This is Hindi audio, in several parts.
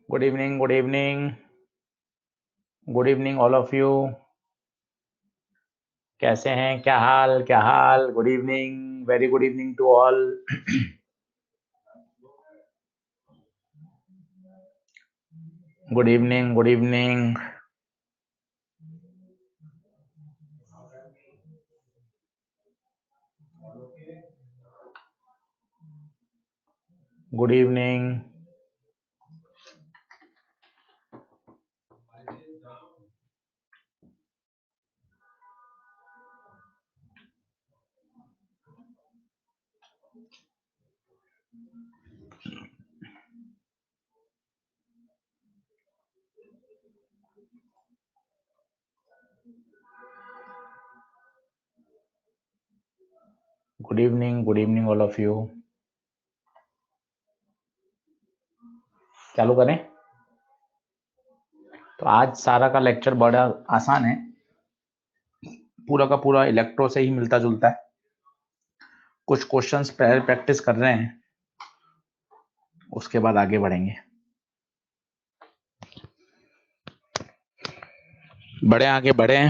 Good evening, good evening, good evening all of you. कैसे हैं, क्या हाल, क्या हाल? Good evening, very good evening to all. Good evening, good evening. Good evening. Good evening all of you. चालू करें? तो आज सारा का लेक्चर बड़ा आसान है, पूरा का पूरा इलेक्ट्रो से ही मिलता जुलता है। कुछ क्वेश्चंस पहले प्रैक्टिस कर रहे हैं, उसके बाद आगे बढ़ेंगे। बढ़े, आगे बढ़े।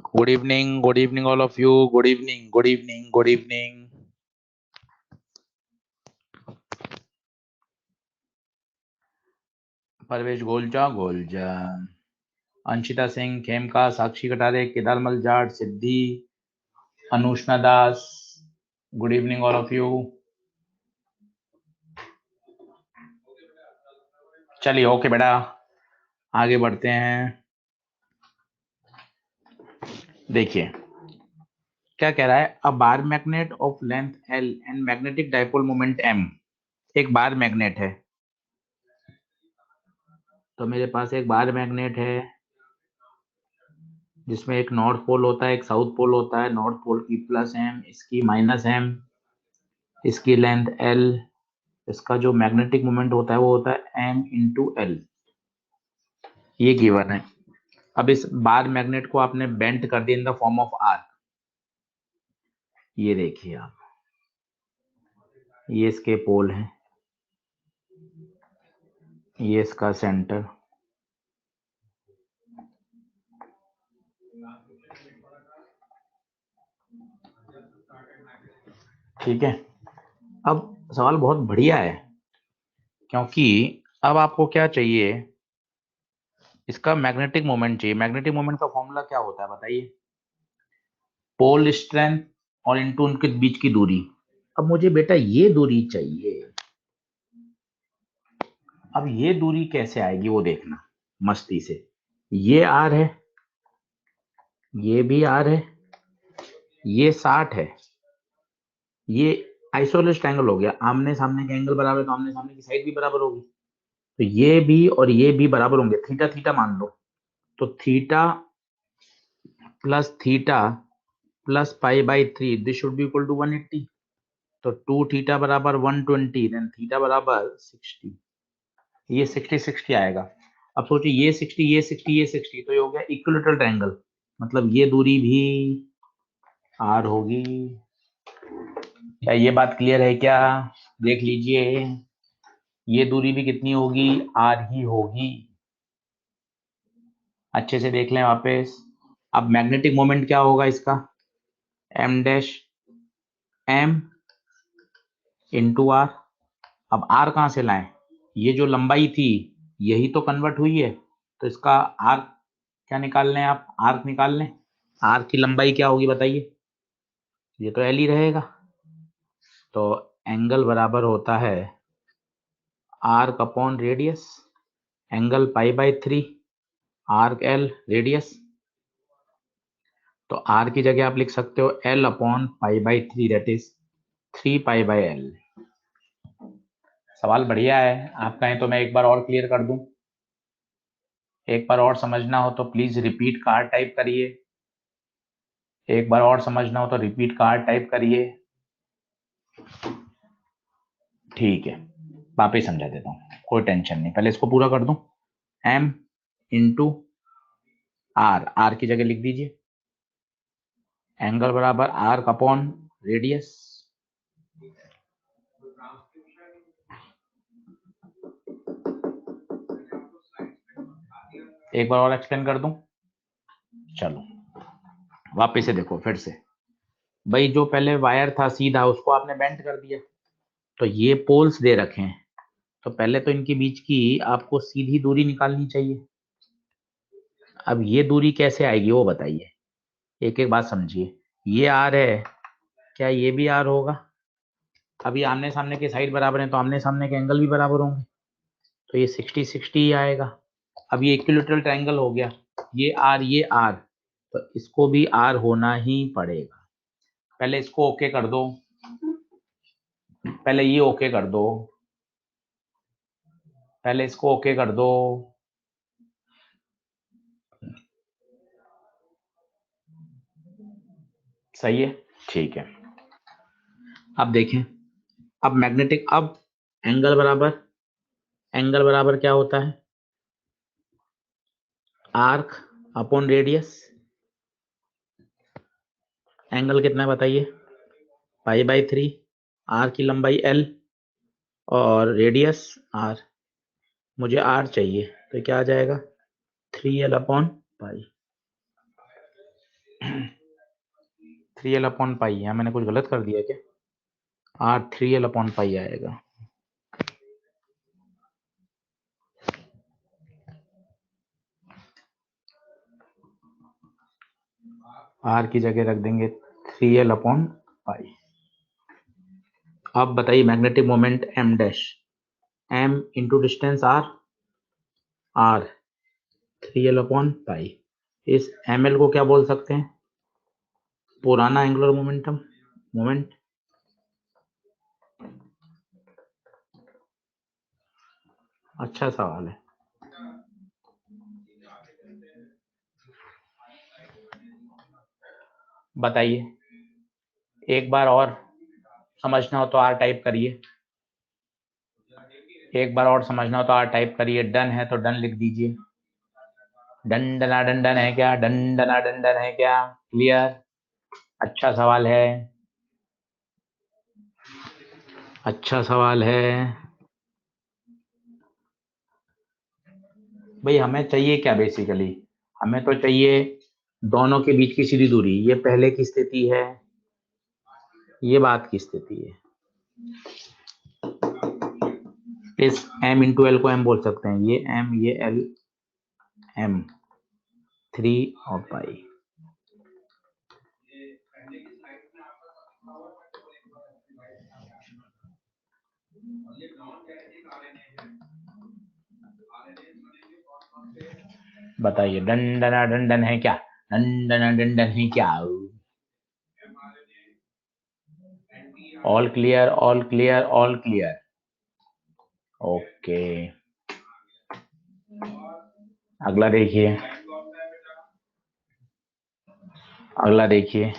Good evening all of you. Good evening, good evening, good evening. Parvesh Golja, Anshita Singh, Khemka, Sakshi Katare, Kedarmal Jat, Siddhi, Anushna Das. Good evening all of you. चलिए, ओके बेटा, आगे बढ़ते हैं। देखिए क्या कह रहा है। A bar magnet of length L and magnetic dipole moment M। एक बार मैग्नेट है, तो मेरे पास एक बार मैग्नेट है जिसमें एक नॉर्थ पोल होता है, एक साउथ पोल होता है। नॉर्थ पोल की +M, इसकी -M, इसकी लेंथ L। इसका जो मैग्नेटिक मोमेंट होता है वो होता है M×L। ये गिवन है। अब इस बार मैग्नेट को आपने बेंट कर दिया in the form of arc. ये देखिए आप, ये इसके पोल हैं, ये इसका सेंटर, ठीक है। अब सवाल बहुत बढ़िया है, क्योंकि अब आपको क्या चाहिए, इसका मैग्नेटिक मोमेंट चाहिए। मैग्नेटिक मोमेंट का फॉर्मूला क्या होता है बताइए? पोल स्ट्रेंथ और इनटू उनके बीच की दूरी। अब मुझे बेटा ये दूरी चाहिए। अब ये दूरी कैसे आएगी वो देखना मस्ती से। ये आर है, ये भी आर है, ये 60 है, ये आइसोलेस्ट एंगल हो गया। आमने सामने के एंगल बराबर है तो आमने सामने की साइड भी बराबर होगी, तो ये भी और ये भी बराबर होंगे। थीटा थीटा मान लो, तो theta plus π/3 this should be equal to 180। तो 2 थीटा बराबर 120, देन थीटा बराबर 60। ये 60 आएगा। अब सोचिए, ये 60, ये 60, ये 60, तो ये हो गया इक्विलेटरल ट्रायंगल। मतलब ये दूरी भी आर होगी। क्या ये बात क्लियर है क्या? देख लीजिए, ये दूरी भी कितनी होगी? आर ही होगी। अच्छे से देख लें वापस। अब मैग्नेटिक मोमेंट क्या होगा इसका? M'(m)(r). अब r कहां से लाएं? ये जो लंबाई थी यही तो कन्वर्ट हुई है, तो इसका r क्या निकाल लें आप? आर्क निकाल लें। आर्क की लंबाई क्या होगी बताइए? ये तो L ही रहेगा। तो एंगल बराबर होता है arc upon radius. Angle π/3, arc L, radius. तो r की जगह आप लिख सकते हो L upon π/3, that is 3π/L। सवाल बढ़िया है। आप कहें तो मैं एक बार और क्लियर कर दूं। एक बार और समझना हो तो प्लीज रिपीट कार्ड टाइप करिए। एक बार और समझना हो तो रिपीट कार्ड टाइप करिए। ठीक है, वापस समझा देता हूँ, कोई टेंशन नहीं। पहले इसको पूरा कर दूं। M × R, R की जगह लिख दीजिए एंगल बराबर आर्क अपॉन रेडियस। एक बार और एक्सप्लेन कर दूं। चलो वापस से देखो फिर से। भाई जो पहले वायर था सीधा, उसको आपने बेंड कर दिया, तो ये पोल्स दे रखे हैं, तो पहले तो इनके बीच की आपको सीधी दूरी निकालनी चाहिए। अब ये दूरी कैसे आएगी वो बताइए, एक एक बात समझिए। ये आर है, क्या ये भी आर होगा? अभी आमने सामने के साइड बराबर है, तो आमने सामने के एंगल भी बराबर होंगे, तो ये 60-60 ही आएगा। अब ये इक्विलैटरल ट्रायंगल हो गया, ये आर, तो इसको भी आर होना ही पड़ेगा। पहले इसको ओके कर दो, पहले ये ओके कर दो, पहले इसको ओके कर दो। सही है, ठीक है। अब देखें, अब मैग्नेटिक, अब एंगल बराबर क्या होता है? Arc upon radius. एंगल कितना है बताइए? π/3, आर की लंबाई l और रेडियस r। मुझे r चाहिए, तो क्या आ जाएगा? 3l/π। 3l/π, यहाँ मैंने कुछ गलत कर दिया क्या? r 3l/π आएगा। r की जगह रख देंगे 3l/π। अब बताइए magnetic moment m dash, m into distance r 3l/π। इस ml को क्या बोल सकते हैं? पुराना एंगुलर मोमेंट। अच्छा सवाल है। बताइए, एक बार और समझना हो तो r टाइप करिए, एक बार और समझना हो तो r टाइप करिए। डन है तो डन लिख दीजिए। डंडना डंडन है क्या? डंडना डंडन है क्या? क्लियर? अच्छा सवाल है, अच्छा सवाल है। भाई हमें चाहिए क्या बेसिकली? हमें तो चाहिए दोनों के बीच की सीधी दूरी। ये पहले की स्थिति है, ये बाद की स्थिति है। इस m इंटू एल को m बोल सकते हैं, ये m ये l, m 3 और पाई। बताइए डंडना डंडन है क्या? डंडना डंडन है क्या? All clear, all clear, all clear. Okay, अगला देखिए, अगला देखिए।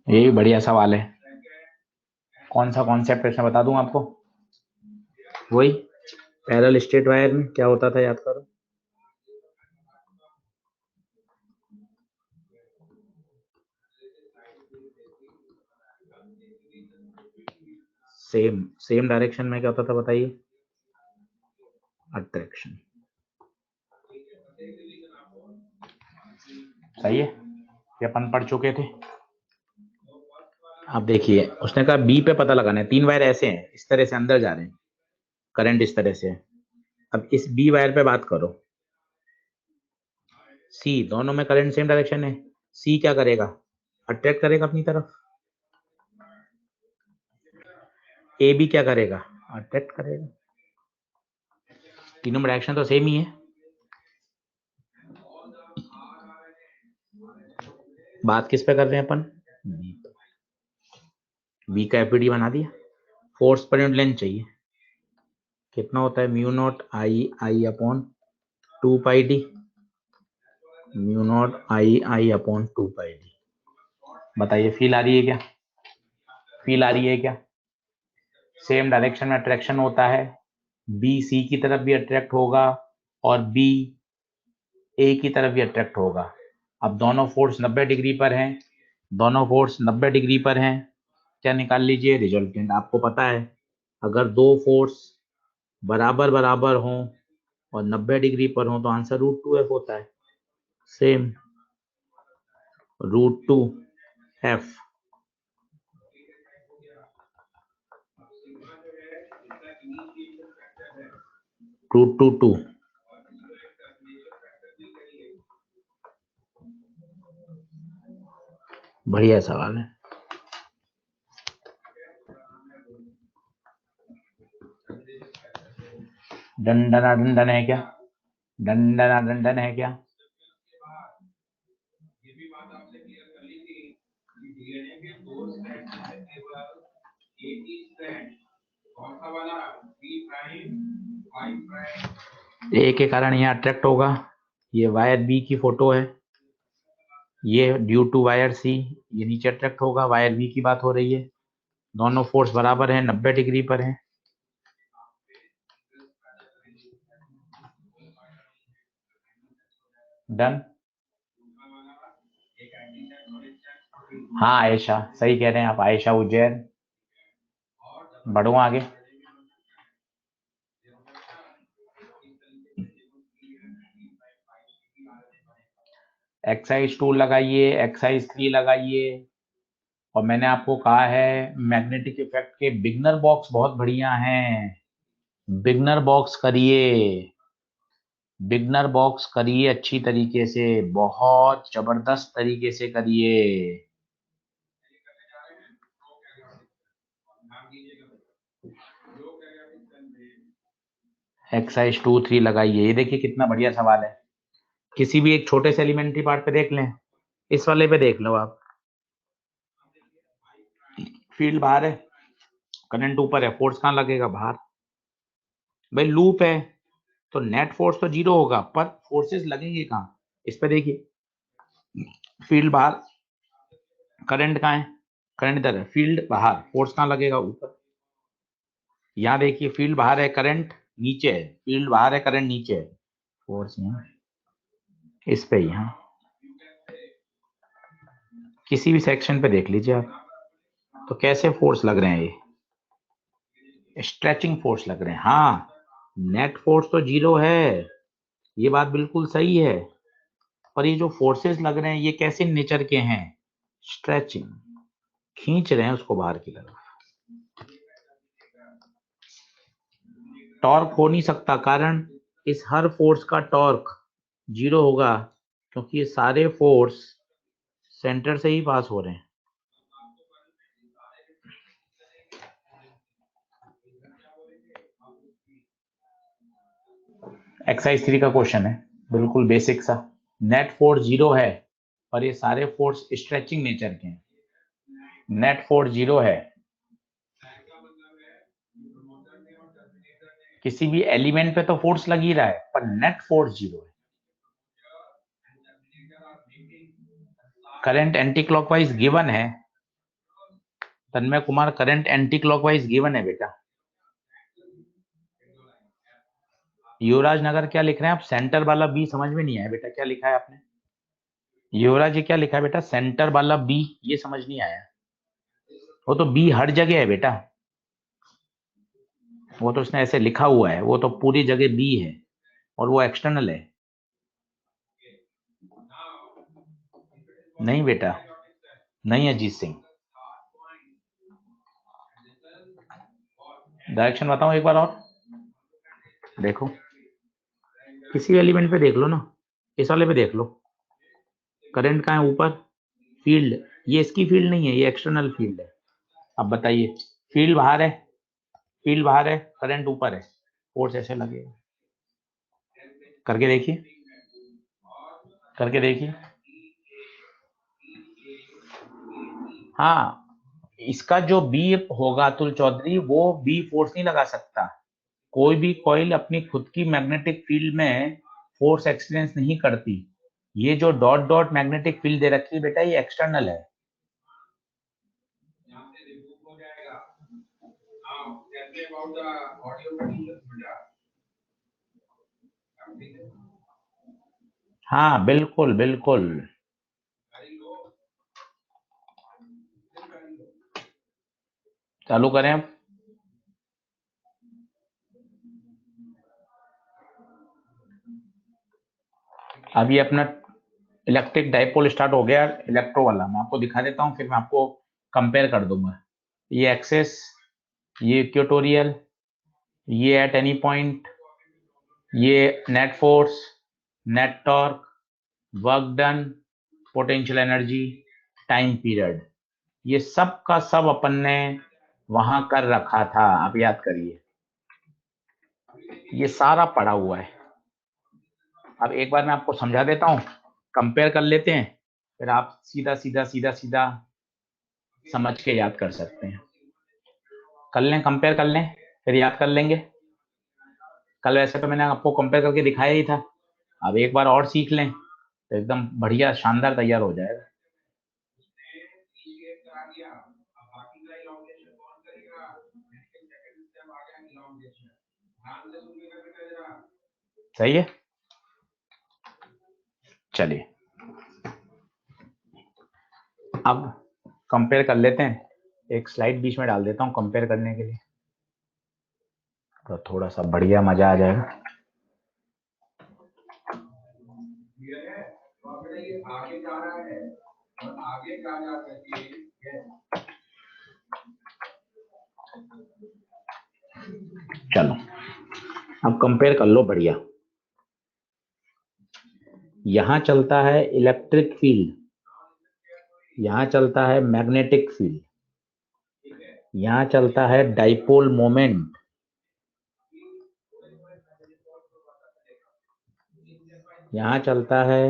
ये भी बढ़िया सवाल है। कौन सा कॉन्सेप्ट है, बता दूं आपको? वही पैरेलल स्ट्रेट वायर में क्या होता था, याद करो। सेम डायरेक्शन में क्या होता था बताइए? अट्रैक्शन। सही है, ये अपन पढ़ चुके थे। अब देखिए, उसने कहा बी पे पता लगाना है। 3 वायर ऐसे हैं, इस तरह से अंदर जा रहे हैं, करंट इस तरह से है। अब इस बी वायर पे बात करो, सी, दोनों में करंट सेम डायरेक्शन है। सी क्या करेगा? अट्रैक्ट करेगा अपनी तरफ। ए बी क्या करेगा? अट्रैक्ट करेगा। तीनों में डायरेक्शन तो सेम ही है। बात किस पे कर रहे हैं अपन? बी का एपीडी बना दिया। फोर्स पर यूनिट लेंथ चाहिए, कितना होता है? Mu not I I upon 2 pi D. Mu not I upon 2πd। बताइए फील आ रही है क्या? फील आ रही है क्या? सेम डायरेक्शन में अट्रैक्शन होता है, बी सी की तरफ भी अट्रैक्ट होगा और बी ए की तरफ भी अट्रैक्ट होगा। अब दोनों फोर्स 90 डिग्री पर हैं, दोनों फोर्स 90 डिग्री पर हैं, क्या निकाल लीजिए रिजल्टेंट। आपको पता है अगर दो फोर्स बराबर बराबर हों और 90 डिग्री पर हों तो आंसर √2f होता है। Same √2f। √2 बढ़िया सवाल है। दंडना दंडन है क्या? दंडना दंडन है क्या? ए के कारण यहाँ अट्रैक्ट होगा, ये वायर बी की फोटो है, ये ड्यू टू वायर सी, ये नीचे अट्रैक्ट होगा, वायर बी की बात हो रही है, दोनों फोर्स बराबर हैं, 90 डिग्री पर हैं। डन। हाँ आयशा सही कह रहे हैं आप, आयशा उज्जैन। बढ़ो आगे। एक्सरसाइज 2 लगाइए, एक्सरसाइज 3 लगाइए। और मैंने आपको कहा है मैग्नेटिक इफेक्ट के बिगनर बॉक्स बहुत बढ़िया हैं, बिगनर बॉक्स करिए, बिगनर बॉक्स करिए अच्छी तरीके से, बहुत जबरदस्त तरीके से करिए। एक्सरसाइज 2 3 लगाइए। ये देखिए कितना बढ़िया सवाल है, किसी भी एक छोटे से एलिमेंट्री पार्ट पे देख लें, इस वाले पे देख लो आप। फील्ड बाहर है, करंट ऊपर है, फोर्स कहाँ लगेगा? बाहर। भाई लूप है तो नेट फोर्स तो 0 होगा, पर फोर्सेस लगेंगे कहाँ? इस पे देखिए, फील्ड बाहर, करंट कहाँ है? करंट इधर है, फील्ड बाहर, फोर्स कहाँ लगेगा? ऊपर। यहाँ देखिए फील्ड बाहर है, करंट नीचे है, फील्ड बाहर है, करंट नीचे है, फोर्स यहाँ इस पे, यहाँ किसी भी सेक्शन पे देख लीजिए आप, तो कैसे फोर्स लग रहे हैं? ये स्ट्रेचिंग फोर्स लग रहे हैं। हाँ नेट फोर्स तो 0 है, ये बात बिल्कुल सही है, पर ये जो फोर्सेस लग रहे हैं ये कैसे नेचर के हैं? स्ट्रेचिंग, खींच रहे हैं उसको बाहर की तरफ। टॉर्क हो नहीं सकता, कारण इस हर फोर्स का टॉर्क 0 होगा, क्योंकि ये सारे फोर्स सेंटर से ही पास हो रहे हैं। एक्सरसाइज 3 का क्वेश्चन है, बिल्कुल बेसिक सा। नेट फोर्स 0 है और ये सारे फोर्स स्ट्रेचिंग नेचर के हैं। नेट फोर्स 0 है, किसी भी एलिमेंट पे तो फोर्स लग ही रहा है, पर नेट फोर्स 0 है। करंट एंटी क्लॉकवाइज गिवन है, Tanmay Kumar, current anti clockwise given है बेटा। युवराज नगर क्या लिख रहे हैं आप? सेंटर वाला बी समझ में नहीं आया बेटा, क्या लिखा है आपने? युवराज जी क्या लिखा है बेटा? सेंटर वाला बी, ये समझ नहीं आया। वो तो बी हर जगह है बेटा, वो तो उसने ऐसे लिखा हुआ है, वो तो पूरी जगह बी है और वो एक्सटर्नल है। नहीं बेटा, नहीं अजीत सिंह। डायरेक्शन बताऊं एक बार और, देखो किसी एलिमेंट पे देख लो ना, इस वाले पे देख लो, करंट कहाँ है? ऊपर। फील्ड, ये इसकी फील्ड नहीं है, ये एक्सटर्नल फील्ड है। अब बताइए, फील्ड बाहर है, फील्ड बाहर है, करंट ऊपर है, फोर्स ऐसे लगेगा। करके देखिए, करके देखिए। हाँ इसका जो बी होगा अतुल चौधरी, वो बी फोर्स नहीं लगा सकता। कोई भी कॉइल अपनी खुद की मैग्नेटिक फील्ड में फोर्स एक्सपीरियंस नहीं करती, ये जो डॉट डॉट मैग्नेटिक फील्ड दे रखी है बेटा, ये एक्सटर्नल है। हाँ बिल्कुल बिल्कुल। चालू करें अब। अभी अपना इलेक्ट्रिक डाइपोल स्टार्ट हो गया, इलेक्ट्रो वाला। मैं आपको दिखा देता हूँ, फिर मैं आपको कंपेयर कर दूंगा। ये एक्सेस, ये इक्वेटोरियल, ये एट एनी पॉइंट, ये net force, net torque, work done, potential energy, time period, ये सब का सब अपन ने वहां कर रखा था। आप याद करिए, ये सारा पड़ा हुआ है। अब एक बार मैं आपको समझा देता हूँ, कंपेयर कर लेते हैं, फिर आप सीधा सीधा सीधा सीधा समझ के याद कर सकते हैं। कर लें, कंपेयर कर लें, फिर याद कर लेंगे। कल वैसे तो मैंने आपको कंपेयर करके दिखाया ही था, अब एक बार और सीख लें तो एकदम बढ़िया शानदार तैयार हो जाएगा। सही है, चलिए अब कंपेयर कर लेते हैं। एक स्लाइड बीच में डाल देता हूँ कंपेयर करने के लिए, तो थोड़ा सा बढ़िया मजा आ जाएगा। चलो अब कंपेयर कर लो बढ़िया। यहां चलता है इलेक्ट्रिक फील्ड, यहां चलता है मैग्नेटिक फील्ड, यहां चलता है डाइपोल मोमेंट, यहां चलता है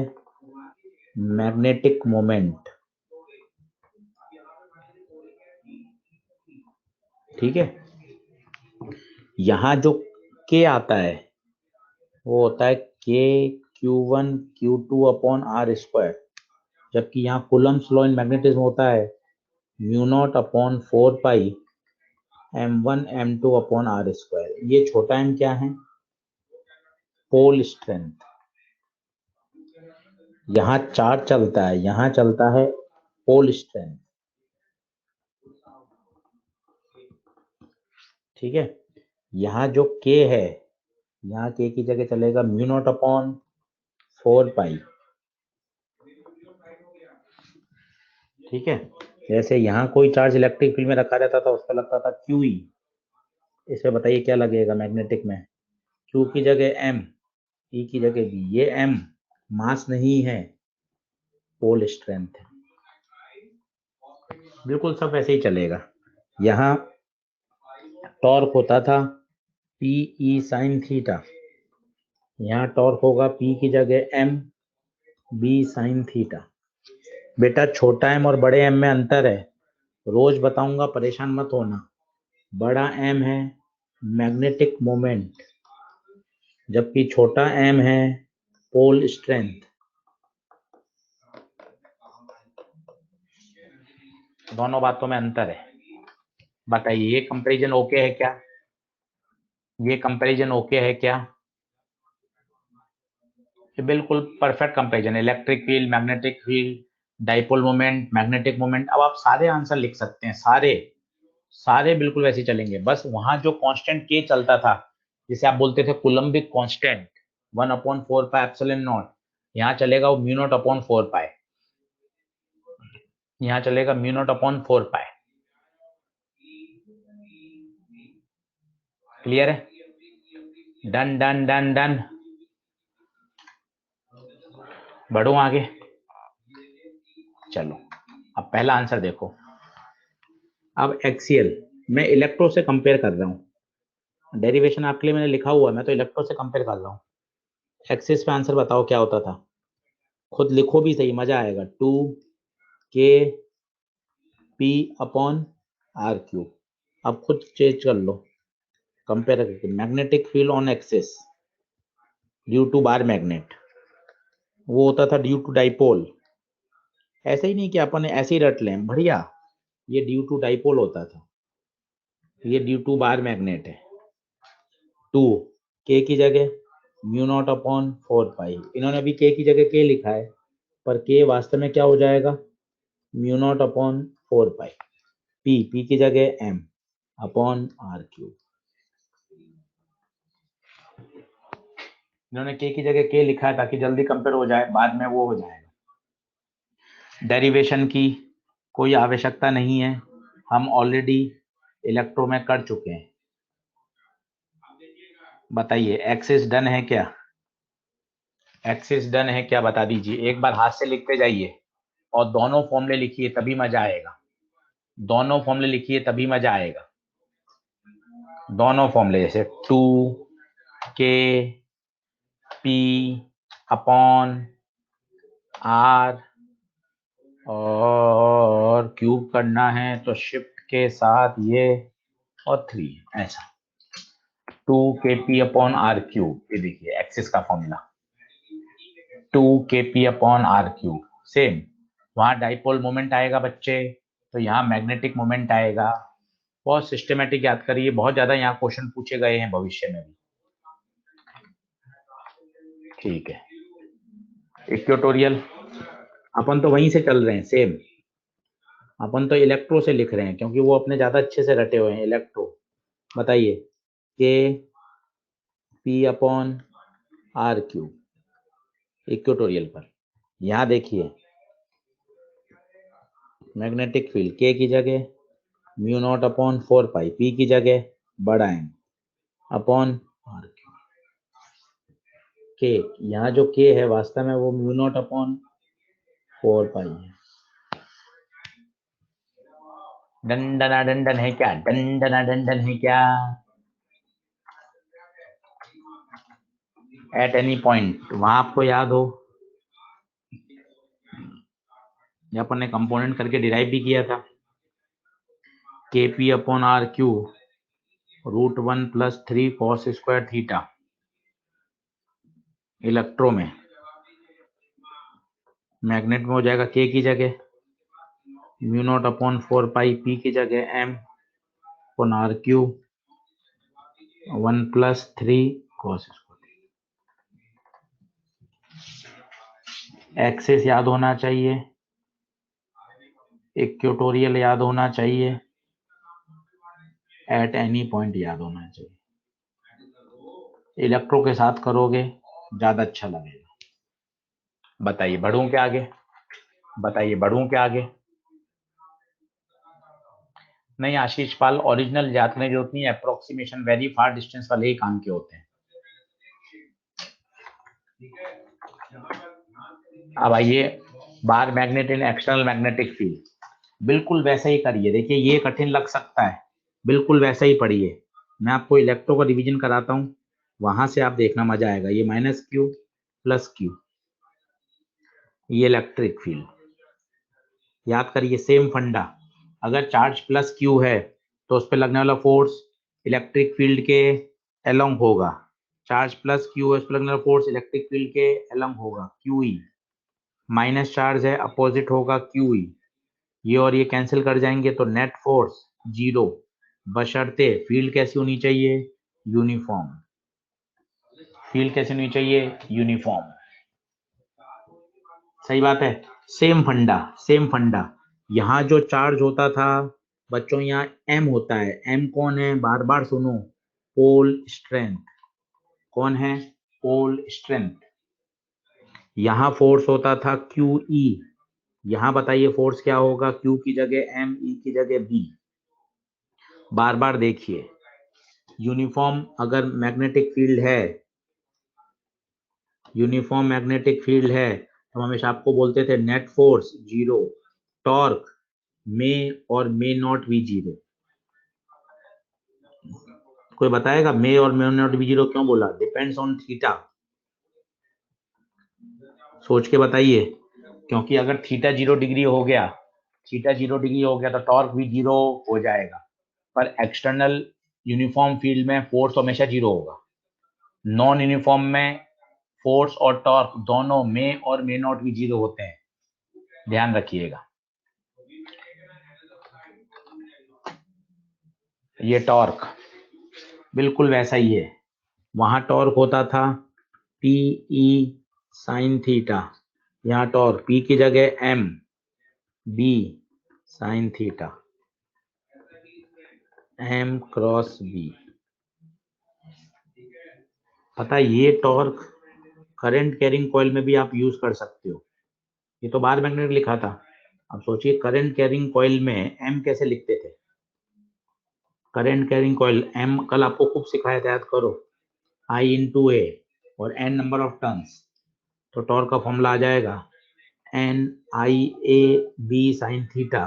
मैग्नेटिक मोमेंट। ठीक है, यहां जो के आता है वो होता है के Q1 Q2 upon r square, जबकि यहाँ कूलम्ब्स लॉ इन मैग्नेटिज्म होता है mu not upon 4 pi M1 M2 upon r square. ये छोटा m क्या है? Pole strength. यहाँ चार्ज चलता है, यहाँ चलता है पोल स्ट्रेंथ। ठीक है, यहाँ जो k है, यहाँ k की जगह चलेगा म्यू नॉट अपॉन 4 पाई। ठीक है, जैसे यहाँ कोई चार्ज इलेक्ट्रिक फील्ड में रखा रहता था, उसका लगता था QE। इसमें बताइए क्या लगेगा मैग्नेटिक में? Q की जगह M, E की जगह B। ये M मास नहीं है, पोल स्ट्रेंथ है। बिल्कुल सब वैसे ही चलेगा। यहाँ टॉर्क होता था PE साइन थीटा, यहाँ टॉर्क होगा P की जगह M B साइन थीटा। बेटा छोटा m और बड़े m में अंतर है, रोज बताऊंगा, परेशान मत होना। बड़ा m है मैग्नेटिक मोमेंट, जबकि छोटा m है पोल स्ट्रेंथ। दोनों बातों में अंतर है। बताइए ये कंपैरिजन ओके है क्या? ये कंपैरिजन ओके है क्या? ये बिल्कुल परफेक्ट कंपैरिजन है। Electric field, magnetic field, dipole moment, magnetic moment. अब आप सारे आंसर लिख सकते हैं, सारे सारे बिल्कुल वैसे चलेंगे। बस वहां जो कांस्टेंट के चलता था, जिसे आप बोलते थे coulombic constant 1/4 pi epsilon not, यहाँ चलेगा वो म्यू नॉट अपॉन 4 पाई। यहाँ चलेगा mu not upon 4 pi. Clear है? Done done done done. बढ़ो आगे। चलो अब पहला आंसर देखो। अब एक्सियल, मैं इलेक्ट्रो से कंपेयर कर रहा हूँ। डेरिवेशन आपके लिए मैंने लिखा हुआ है, मैं तो इलेक्ट्रो से कंपेयर कर रहा हूँ। एक्सिस पे आंसर बताओ क्या होता था? खुद लिखो भी सही, मजा आएगा। 2K P upon r cube. अब खुद चेंज कर लो कंपेयर करके। Magnetic field on axis due to bar magnet वो होता था ड्यू टू डाइपोल। ऐसे ही नहीं कि अपन ऐसे ही रट लें, बढ़िया, ये ड्यू टू डाइपोल होता था, ये ड्यू टू बार मैग्नेट है। 2 के की जगह म्यू नॉट अपॉन 4 पाई, इन्होंने भी के की जगह के लिखा है, पर के वास्तव में क्या हो जाएगा, mu not upon 4 pi. P की जगह एम अपॉन आर क्यूब, इन्होंने के की जगह के लिखा है ताकि जल्दी कंपेयर हो जाए, बाद में वो हो जाएगा। डेरिवेशन की कोई आवश्यकता नहीं है, हम ऑलरेडी इलेक्ट्रो में कर चुके हैं। बताइए एक्सिस डन है क्या, एक्सिस डन है क्या, बता दीजिए, एक बार हाथ से लिखते जाइए और दोनों फॉर्मूले लिखिए, तभी मजा आएगा। दोनों फॉर्मूले लिखिए तभी मजा आएगा। दोनों फॉर्मूले जैसे 2k p अपॉन r, और क्यूब करना है तो शिफ्ट के साथ ये और 3, ऐसा 2kp अपॉन r क्यूब। ये देखिए एक्सिस का formula 2kp upon r cube. Same वहां डाइपोल मोमेंट आएगा बच्चे, तो यहाँ मैग्नेटिक मोमेंट आएगा। बहुत सिस्टमेटिक याद करिए, बहुत ज्यादा यहाँ क्वेश्चन पूछे गए हैं भविष्य में भी। ठीक है, इक्वेटोरियल अपन तो वहीं से चल रहे हैं, सेम अपन तो इलेक्ट्रो से लिख रहे हैं क्योंकि वो अपने ज्यादा अच्छे से रटे हुए हैं इलेक्ट्रो। बताइए k p upon r cube equatorial पर। यहाँ देखिए मैग्नेटिक फील्ड के की जगह mu not upon 4 pi, p की जगह बड़ा एम अपॉन आर क्यूब। के यहाँ जो के है वास्तव में वो म्यू नॉट अपॉन 4 पाई है। डंडना डंडन है क्या, डंडना डंडन है क्या। एट एनी पॉइंट, वहां आपको याद हो ये अपन ने कंपोनेंट करके डिराइव भी किया था, k p upon r cube √1 + 3 cos square theta. Electro में मैग्नेट में हो जाएगा के की जगह mu not upon 4 pi, p की जगह M upon r cube 1 + 3 cos square. Axis याद होना चाहिए, इक्वेटोरियल याद होना चाहिए, एट एनी पॉइंट याद होना चाहिए। इलेक्ट्रो के साथ करोगे ज्यादा अच्छा लगेगा। बताइए बढ़ूं क्या आगे, बताइए बढ़ूं क्या आगे। नहीं आशीष पाल, ओरिजिनल याद करने की जरूरत नहीं है, अप्रोक्सीमेशन वेरी फार डिस्टेंस वाले ही काम के होते हैं। अब आइए बार मैग्नेट इन एक्सटर्नल मैग्नेटिक फील्ड, बिल्कुल वैसे ही करिए। देखिए ये कठिन लग सकता है, बिल्कुल वैसे ही पढ़िए। मैं आपको इलेक्ट्रो का रिवीजन कराता हूँ, वहां से आप देखना मजा आएगा। ये -q + q, ये इलेक्ट्रिक फील्ड याद करिए, सेम फंडा। अगर चार्ज +q है तो उस पर लगने वाला फोर्स इलेक्ट्रिक फील्ड के अलोंग होगा। चार्ज +q है, उस पर लगने वाला फोर्स इलेक्ट्रिक फील्ड के अलोंग होगा, QE। माइनस चार्ज है, अपोजिट होगा QE। ये और ये कैंसिल कर जाएंगे तो नेट फोर्स 0, बशर्ते फील्ड कैसी होनी चाहिए, यूनिफॉर्म। फील्ड कैसी होनी चाहिए, यूनिफॉर्म। सही बात है, सेम फंडा, सेम फंडा। यहाँ जो चार्ज होता था बच्चों, यहाँ M होता है। M कौन है, बार बार सुनो, पोल स्ट्रेंथ। कौन है, पोल स्ट्रेंथ। यहाँ फोर्स होता था QE, यहाँ बताइए फोर्स क्या होगा, Q की जगह M, E की जगह B। बार बार देखिए, यूनिफॉर्म अगर मैग्नेटिक फील्ड है, यूनिफॉर्म मैग्नेटिक फील्ड है तो हमेशा आपको बोलते थे नेट फोर्स 0, टॉर्क मे और मे नॉट भी 0। कोई बताएगा मे और मे नॉट भी 0 क्यों बोला, डिपेंड्स ऑन थीटा। सोच के बताइए, क्योंकि अगर थीटा 0 डिग्री हो गया, थीटा 0 डिग्री हो गया तो टॉर्क भी 0 हो जाएगा। पर एक्सटर्नल यूनिफॉर्म फील्ड में फोर्स हमेशा 0 होगा, नॉन यूनिफॉर्म में फोर्स और टॉर्क दोनों मे और मे नॉट भी 0 होते हैं, ध्यान रखिएगा। ये टॉर्क बिल्कुल वैसा ही है, वहां टॉर्क होता था पी ई साइन थीटा, यहाँ टॉर्क पी की जगह M B sine theta, M cross B. पता है ये टॉर्क करंट कैरिंग कॉइल में भी आप यूज कर सकते हो, ये तो बार मैग्नेट लिखा था। अब सोचिए करंट कैरिंग कॉइल में एम कैसे लिखते थे, करंट कैरिंग कॉइल एम कल आपको खूब सिखाया था, याद करो, आई इंटू ए और एन नंबर ऑफ टर्न्स, तो टॉर्क का फॉर्मूला आ जाएगा N I A B sine theta,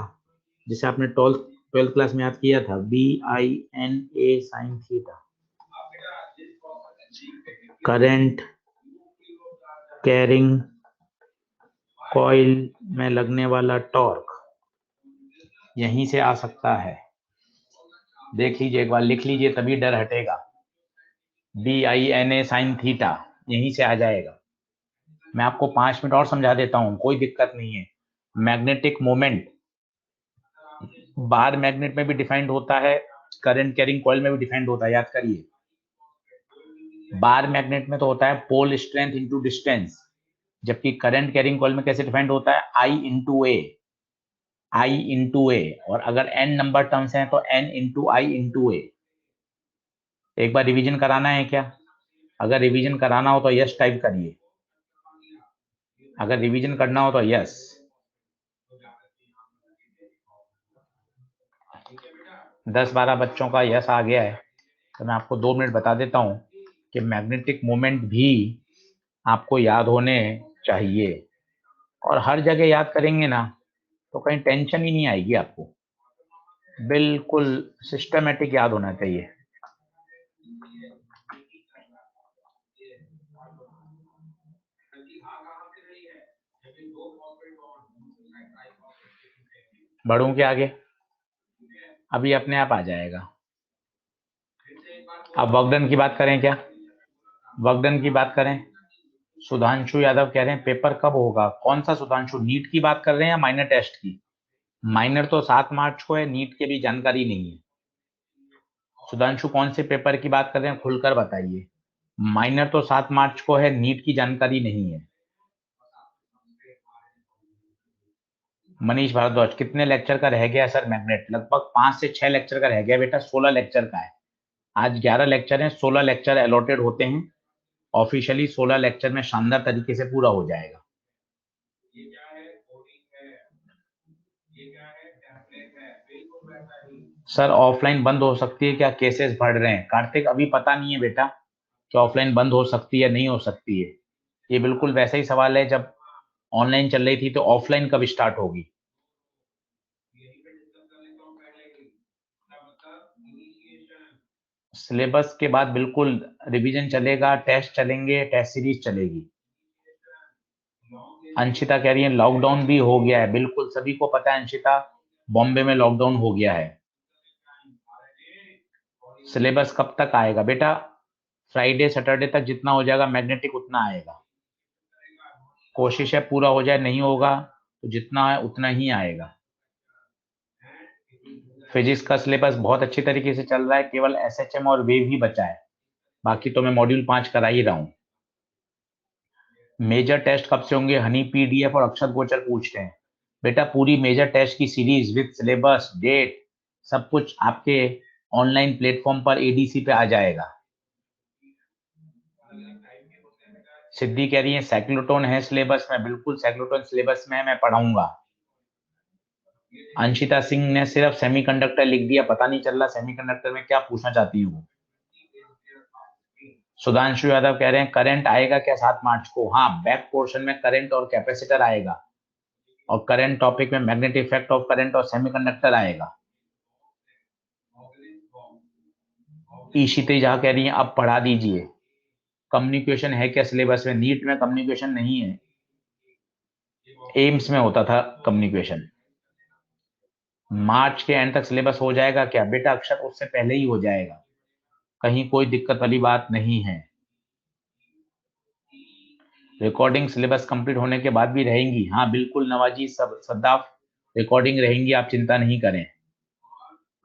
जिसे आपने ट्वेल्थ क्लास में याद किया था, B I N A sine theta. Current carrying coil में लगने वाला टॉर्क यहीं से आ सकता है, देख लीजिए एक बार, लिख लीजिए तभी डर हटेगा, B I N A sine theta यहीं से आ जाएगा। मैं आपको 5 मिनट और समझा देता हूं, कोई दिक्कत नहीं है। मैग्नेटिक मोमेंट बार मैग्नेट में भी डिफाइंड होता है, करंट कैरिंग कॉइल में भी डिफाइंड होता है, याद करिए। बार मैग्नेट में तो होता है पोल स्ट्रेंथ इनटू डिस्टेंस, जबकि करंट कैरिंग कॉइल में कैसे डिफाइंड होता है, आई into A, I into A, और अगर एन नंबर टर्म्स हैं तो एन इंटू आई इंटू ए। एक बार रिवीजन कराना है क्या? अगर रिवीजन कराना हो तो यस टाइप करिए, अगर रिवीजन करना हो तो यस। दस 12 बच्चों का यस आ गया है, तो मैं आपको 2 मिनट बता देता हूं कि मैग्नेटिक मोमेंट भी आपको याद होने चाहिए, और हर जगह याद करेंगे ना तो कहीं टेंशन ही नहीं आएगी आपको, बिल्कुल सिस्टमेटिक याद होना चाहिए। बढ़ूं के आगे, अभी अपने आप आ जाएगा। अब वर्कडन की बात करें क्या? वर्कडन की बात करें, सुधांशु यादव कह रहे हैं पेपर कब होगा, कौन सा सुधांशु, नीट की बात कर रहे हैं या माइनर टेस्ट की? माइनर तो 7 मार्च को है, नीट की भी जानकारी नहीं है। सुधांशु कौन से पेपर की बात कर रहे हैं, खुलकर बताइए। माइनर तो 7 मार्च को है, नीट की जानकारी नहीं है। मनीष भारद्वाज, कितने लेक्चर का रह गया सर मैग्नेट? लगभग 5 से 6 लेक्चर का रह गया बेटा, 16 लेक्चर का है। आज 11 लेक्चर हैं, 16 लेक्चर अलॉटेड होते हैं, ऑफिशियली 16 लेक्चर में शानदार तरीके से पूरा हो जाएगा। सर ऑफलाइन बंद हो सकती है क्या, केसेस बढ़ रहे हैं? कार्तिक अभी पता नहीं है बेटा कि ऑफलाइन बंद हो सकती है नहीं हो सकती है, ये बिल्कुल वैसा ही सवाल है जब ऑनलाइन चल रही थी तो ऑफलाइन कब स्टार्ट होगी। सिलेबस के बाद बिल्कुल रिवीजन चलेगा, टेस्ट चलेंगे, टेस्ट सीरीज चलेगी। अंशिता कह रही है लॉकडाउन भी हो गया है, बिल्कुल सभी को पता है अंशिता, बॉम्बे में लॉकडाउन हो गया है। सिलेबस कब तक आएगा बेटा? फ्राइडे सैटरडे तक जितना हो जाएगा मैग्नेटिक उतना आएगा, कोशिश है पूरा हो जाए, नहीं होगा तो जितना है उतना ही आएगा। फिजिक्स का सिलेबस बहुत अच्छी तरीके से चल रहा है, केवल एसएचएम और वेव ही बचा है, बाकी तो मैं मॉड्यूल 5 करा ही रहा हूं। मेजर टेस्ट कब से होंगे, हनी पीडीएफ और अक्षत गोचर पूछते हैं। बेटा पूरी मेजर टेस्ट की सीरीज विद सिलेबस डेट सब कुछ आपके ऑनलाइन प्लेटफॉर्म पर एडीसी पे आ जाएगा। सिद्धि कह रही है साइक्लोटोन है सिलेबस में, बिल्कुल साइक्लोटोन सिलेबस में है, मैं पढ़ाऊंगा। अंशिता सिंह ने सिर्फ सेमीकंडक्टर लिख दिया, पता नहीं चल रहा सेमीकंडक्टर में क्या पूछना चाहती हूँ। सुधांशु यादव कह रहे हैं करंट आएगा क्या 7 मार्च को? हाँ, बैक पोर्शन में करंट और कैपेसिटर आएगा, और करंट टॉपिक में मैग्नेटिक इफेक्ट ऑफ करंट और सेमीकंडक्टर आएगा। ईशिता जहाँ कह रही है अब पढ़ा दीजिए, कम्युनिकेशन है क्या सिलेबस में? नीट में कम्युनिकेशन नहीं है, एम्स में होता था कम्युनिकेशन। मार्च के एंड तक सिलेबस हो जाएगा क्या? बेटा अक्षर उससे पहले ही हो जाएगा, कहीं कोई दिक्कत वाली बात नहीं है। रिकॉर्डिंग सिलेबस कंप्लीट होने के बाद भी रहेंगी। हाँ बिल्कुल नवाजी सद्दाफ, रिकॉर्डिंग रहेंगी, आप चिंता नहीं करें।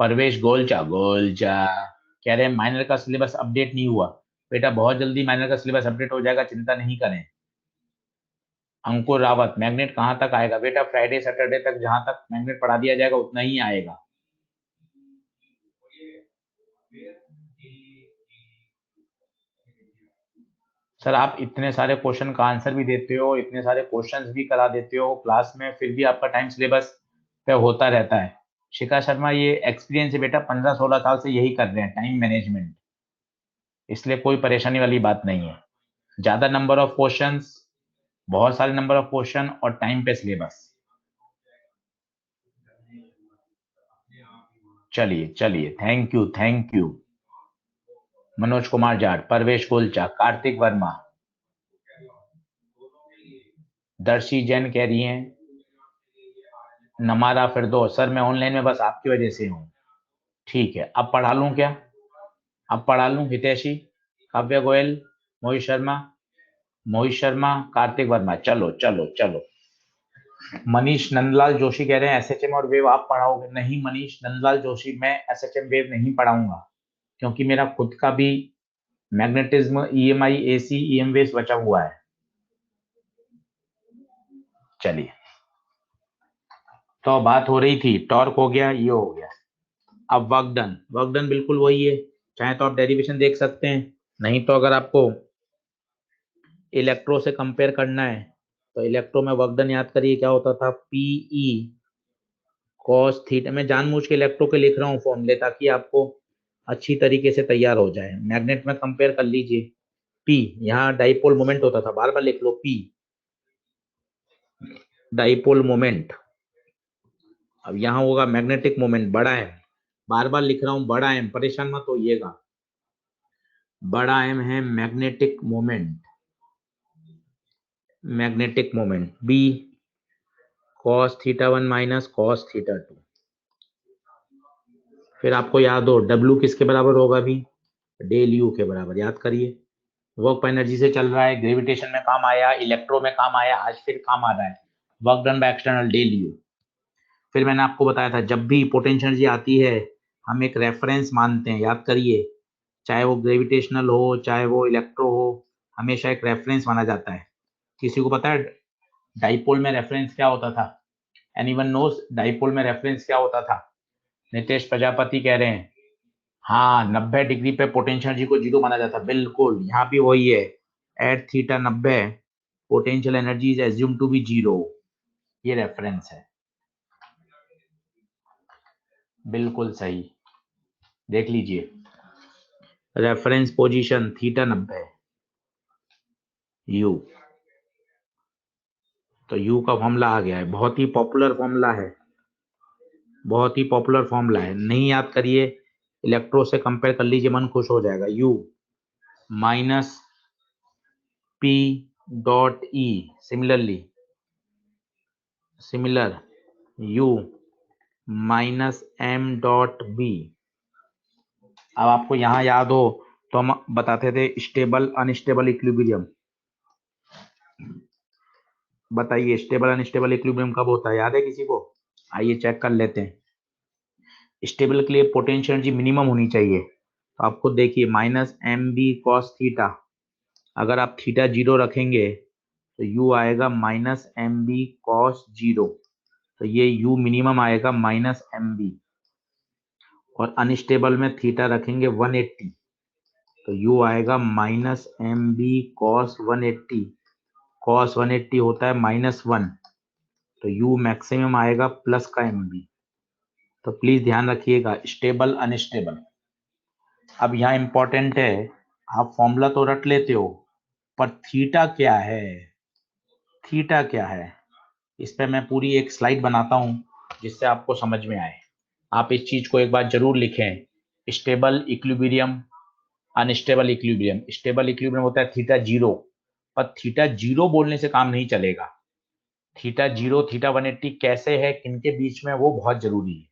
परवेश गोलचा गोलचा कह रहे हैं माइनर का सिलेबस अपडेट नहीं हुआ। बेटा बहुत जल्दी माइनर का सिलेबस अपडेट हो जाएगा, चिंता नहीं करें। अंकुर रावत, मैग्नेट कहाँ तक आएगा? बेटा फ्राइडे सैटरडे तक जहां तक मैग्नेट पढ़ा दिया जाएगा उतना ही आएगा। सर आप इतने सारे क्वेश्चन का आंसर भी देते हो, इतने सारे क्वेश्चंस भी करा देते हो क्लास में, फिर भी आपका टाइम सिलेबस पे होता रहता है। शिखा शर्मा, ये एक्सपीरियंस है बेटा, 15-16 साल से यही कर रहे हैं टाइम मैनेजमेंट, इसलिए कोई परेशानी वाली बात नहीं है। ज्यादा नंबर ऑफ क्वेश्चंस, बहुत सारे नंबर ऑफ क्वेश्चन और टाइम पे सिलेबस। चलिए चलिए, thank you thank you. Manoj Kumar Jat, Parvesh Golcha, Kartik Verma, Darshi Jain कह रही हैं नमारा फिरदौस, सर मैं ऑनलाइन में बस आपकी वजह से हूँ। ठीक है, अब पढ़ा लूं क्या? अब पढ़ा लूं? हितैषी, काव्य गोयल, मोहित शर्मा, मोहित शर्मा, कार्तिक वर्मा, चलो चलो चलो। मनीष नंदलाल जोशी कह रहे हैं एसएचएम और वेव आप पढ़ाओगे? नहीं मनीष नंदलाल जोशी, मैं एसएचएम वेव नहीं पढ़ाऊंगा, क्योंकि मेरा खुद का भी magnetism, EMI, AC, EM waves बचा हुआ है। चलिए, तो बात हो रही थी टॉर्क हो गया, ये हो गया। अब वर्क डन, वर्क डन बिल्कुल वही है, चाहे तो आप डेरिवेशन देख सकते हैं, नहीं तो अगर आपको इलेक्ट्रो से कंपेयर करना है तो इलेक्ट्रो में वर्क डन याद करिए क्या होता था, पीई कॉस थीटा। मैं जानबूझ के इलेक्ट्रो के लिख रहा हूँ फॉर्मूले ताकि आपको अच्छी तरीके से तैयार हो जाए। मैग्नेट में कंपेयर कर लीजिए, पी, यहाँ डाइपोल मोमेंट होता था, बार बार लिख लो पी, डाइपोल मोमेंट। अब यहाँ होगा मैग्नेटिक मोमेंट, बड़ा एम, बार बार लिख रहा हूं बड़ा एम, परेशान मत होइएगा, बड़ा एम है magnetic moment, magnetic moment. B cos theta 1 minus cos theta 2। फिर आपको याद हो डब्ल्यू किसके बराबर होगा? भी डेल यू के बराबर, याद करिए। वर्क एनर्जी से चल रहा है, ग्रेविटेशन में काम आया, इलेक्ट्रो में काम आया, आज फिर काम आ रहा है work done by external del U. फिर मैंने आपको बताया था जब भी पोटेंशियल एनर्जी आती है हम एक रेफरेंस मानते हैं, याद करिए, चाहे वो ग्रेविटेशनल हो चाहे वो इलेक्ट्रो हो, हमेशा एक रेफरेंस माना जाता है। किसी को पता है डाइपोल में रेफरेंस क्या होता था? एनीवन नोस डाइपोल में रेफरेंस क्या होता था? नितेश प्रजापति कह रहे हैं हाँ, 90 डिग्री पे पोटेंशियल एनर्जी को जीरो माना जाता है, बिल्कुल यहाँ भी वही है, at theta 90 potential energy is assume to be zero, ये रेफरेंस है, बिल्कुल सही। देख लीजिए रेफरेंस पोजीशन थीटा 90 यू, तो यू का फॉर्मूला आ गया है, बहुत ही पॉपुलर फॉर्मूला है, बहुत ही पॉपुलर फॉर्मूला है, नहीं याद करिए, इलेक्ट्रो से कंपेयर कर लीजिए, मन खुश हो जाएगा। U minus p dot E, similarly similar U minus M dot B. अब आपको यहाँ याद हो तो हम बताते थे स्टेबल अनस्टेबल इक्विलिब्रियम, बताइए स्टेबल अनस्टेबल इक्विलिब्रियम कब होता है, याद है किसी को? आइए चेक कर लेते हैं। स्टेबल के लिए पोटेंशियल एनर्जी मिनिमम होनी चाहिए, तो आपको देखिए minus M B cos theta, अगर आप थीटा जीरो रखेंगे तो यू आएगा minus M B cos zero, तो ये यू मिनिमम आएगा माइनस एम बी, और अनस्टेबल में थीटा रखेंगे 180, तो यू आएगा minus M B cos 180, cos 180 होता है -1, तो यू मैक्सिमम आएगा प्लस का एम बी। तो प्लीज ध्यान रखिएगा स्टेबल अनस्टेबल। अब यहाँ इंपॉर्टेंट है, आप फॉर्मूला तो रट लेते हो पर थीटा क्या है, थीटा क्या है, इस पे मैं पूरी एक स्लाइड बनाता हूं जिससे आपको समझ में आए। आप इस चीज को एक बार जरूर लिखें, stable equilibrium, unstable equilibrium. Stable equilibrium होता है थीटा जीरो, पर थीटा जीरो बोलने से काम नहीं चलेगा, थीटा जीरो थीटा 180 कैसे है किनके बीच में, वो बहुत जरूरी है।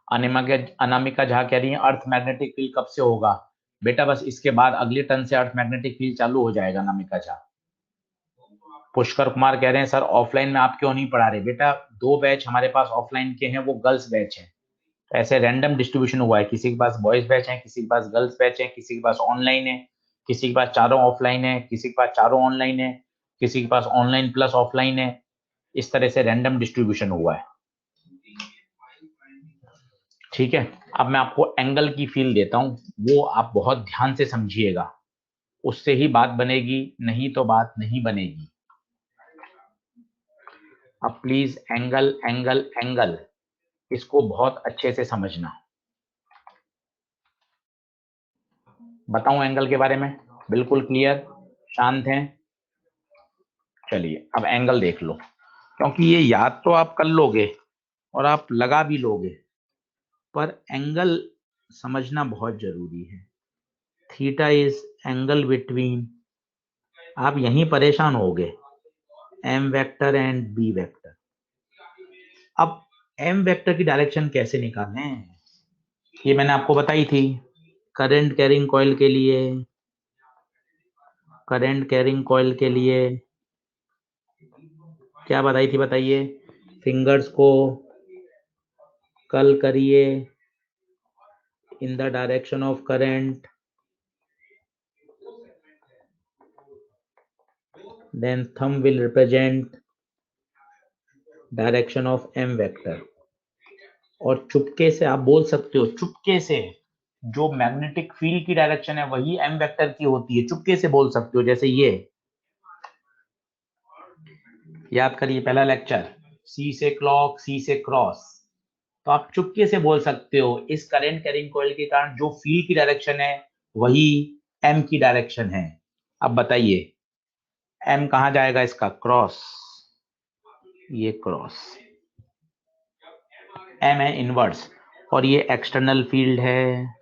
अनामिका झा कह रही है अर्थ मैग्नेटिक फील्ड कब से होगा? बेटा बस इसके बाद अगले टर्न से अर्थ मैग्नेटिक फील्ड चालू हो जाएगा अनामिका झा, पुष्कर कुमार कह रहे हैं सर ऑफलाइन में आप क्यों नहीं पढ़ा रहे? बेटा 2 बैच हमारे पास ऑफलाइन के हैं, वो गर्ल्स बैच है। तो ऐसे रैंडम डिस्ट्रीब्यूशन हुआ है, किसी के पास बॉयज बैच है, किसी के पास गर्ल्स बैच है, किसी के पास ऑनलाइन है, किसी के पास चारों ऑफलाइन है, किसी के पास चारों ऑनलाइन है, किसी के पास ऑनलाइन प्लस ऑफलाइन है। इस तरह से रैंडम डिस्ट्रीब्यूशन हुआ है। ठीक है, अब मैं आपको एंगल की फील देता हूं, वो आप बहुत ध्यान से समझिएगा, उससे ही बात बनेगी, नहीं तो बात नहीं बनेगी। अब प्लीज एंगल एंगल एंगल इसको बहुत अच्छे से समझना। बताऊं एंगल के बारे में? बिल्कुल क्लियर, शांत हैं? चलिए अब एंगल देख लो, क्योंकि ये याद तो आप कर लोगे और आप लगा भी लोगे, पर एंगल समझना बहुत जरूरी है। थीटा इज एंगल बिटवीन, आप यहीं परेशान होगे, M vector and B vector. अब एम वेक्टर की डायरेक्शन कैसे निकालें, ये मैंने आपको बताई थी। करंट कैरिंग कॉइल के लिए, करंट कैरिंग कॉइल के लिए क्या बताई थी बताइए? फिंगर्स को कर्ल करिए in the direction of current, then thumb will represent direction of m vector। और चुपके से आप बोल सकते हो, चुपके से जो मैग्नेटिक फील्ड की डायरेक्शन है वही m वेक्टर की होती है, चुपके से बोल सकते हो। जैसे ये याद करिए पहला लेक्चर, C से क्लॉक, C से क्रॉस, तो आप चुपके से बोल सकते हो इस करंट कैरिंग कॉइल के कारण जो फील्ड की डायरेक्शन है वही m की डायरेक्शन है। अब बताइए m कहां जाएगा इसका? क्रॉस, ये क्रॉस m है इनवर्स, और ये एक्सटर्नल फील्ड है,